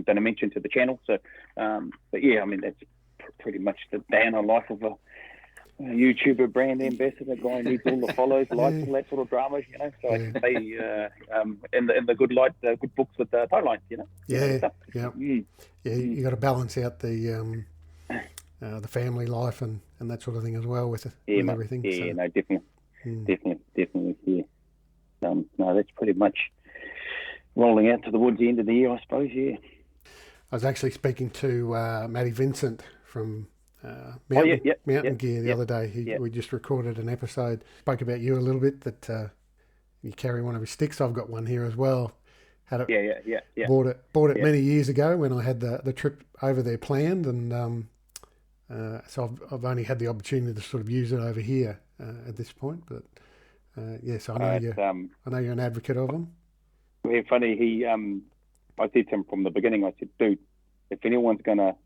dimension to the channel. So, but yeah, I mean that's pretty much the day in the life of a YouTuber brand ambassador. Guy needs all the follows, likes, all that sort of drama, So I can say in the good light, good books with the Tightlines, Yeah, you got to balance out the family life and that sort of thing as well with everything. Yeah, so. No, definitely. Yeah. No, that's pretty much rolling out to the woods the end of the year, I suppose. Yeah. I was actually speaking to Matty Vincent from Mountain Gear the other day. We just recorded an episode, spoke about you a little bit, that you carry one of his sticks. I've got one here as well. Had it, Bought it many years ago when I had the trip over there planned, and so I've only had the opportunity to sort of use it over here at this point. But so I know you're an advocate of them. Yeah, funny. I said to him from the beginning. I said, dude, if anyone's going to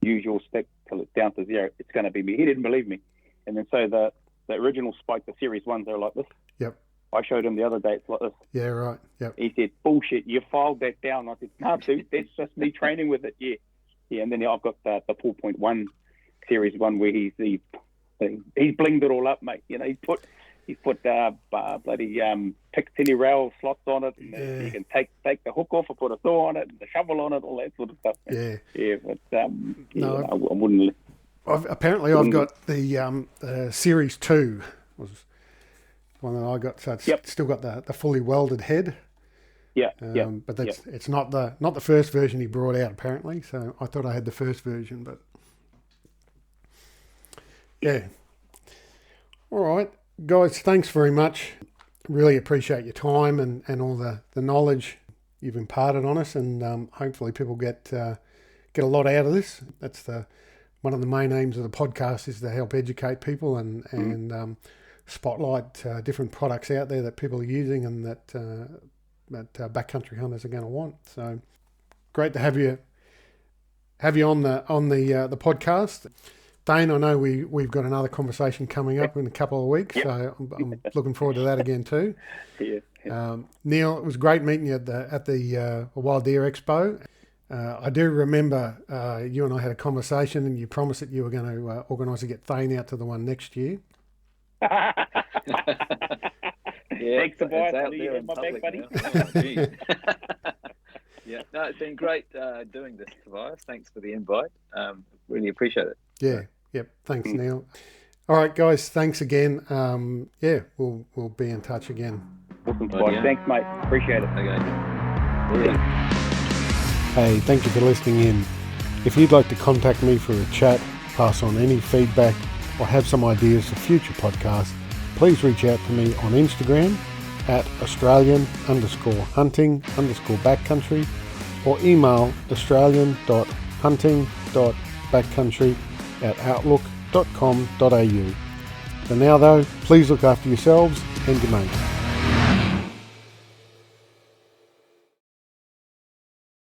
use your stick till it's down to zero, it's going to be me. He didn't believe me, and then so the original Spike, the Series 1s, they're like this. Yep. I showed him the other day, it's like this. Yeah, right. Yep. He said, bullshit, you filed that down. I said, no, dude, that's just me training with it. Yeah. And then I've got the 4.1 Series 1 where he's blinged it all up, mate. He's put bloody Picatinny rail slots on it, and you can take the hook off and put a saw on it, and the shovel on it, all that sort of stuff. Yeah. But I wouldn't. I've got the Series 2 was one that I got. So it's still got the fully welded head. But it's not the first version he brought out apparently. So I thought I had the first version, but yeah. All right. Guys, thanks very much. Really appreciate your time and all the knowledge you've imparted on us, and hopefully people get a lot out of this. That's one of the main aims of the podcast, is to help educate people and spotlight different products out there that people are using and that backcountry hunters are going to want. So great to have you on the podcast. Thane, I know we've got another conversation coming up in a couple of weeks, so I'm looking forward to that again too. Neil, it was great meeting you at the Wild Deer Expo. I do remember you and I had a conversation, and you promised that you were going to organise to get Thane out to the one next year. Thanks, Tobias. I knew you had my back, buddy. No, it's been great doing this, Tobias. Thanks for the invite. Really appreciate it. Yep. Thanks, Neil. All right, guys. Thanks again. We'll be in touch again. Awesome, Tobias. Thanks, mate. Appreciate it. Okay. Hey, thank you for listening in. If you'd like to contact me for a chat, pass on any feedback, or have some ideas for future podcasts, please reach out to me on Instagram at Australian_hunting_backcountry, or email australian.hunting.backcountry backcountry@outlook.com.au. For now though, please look after yourselves and your mates.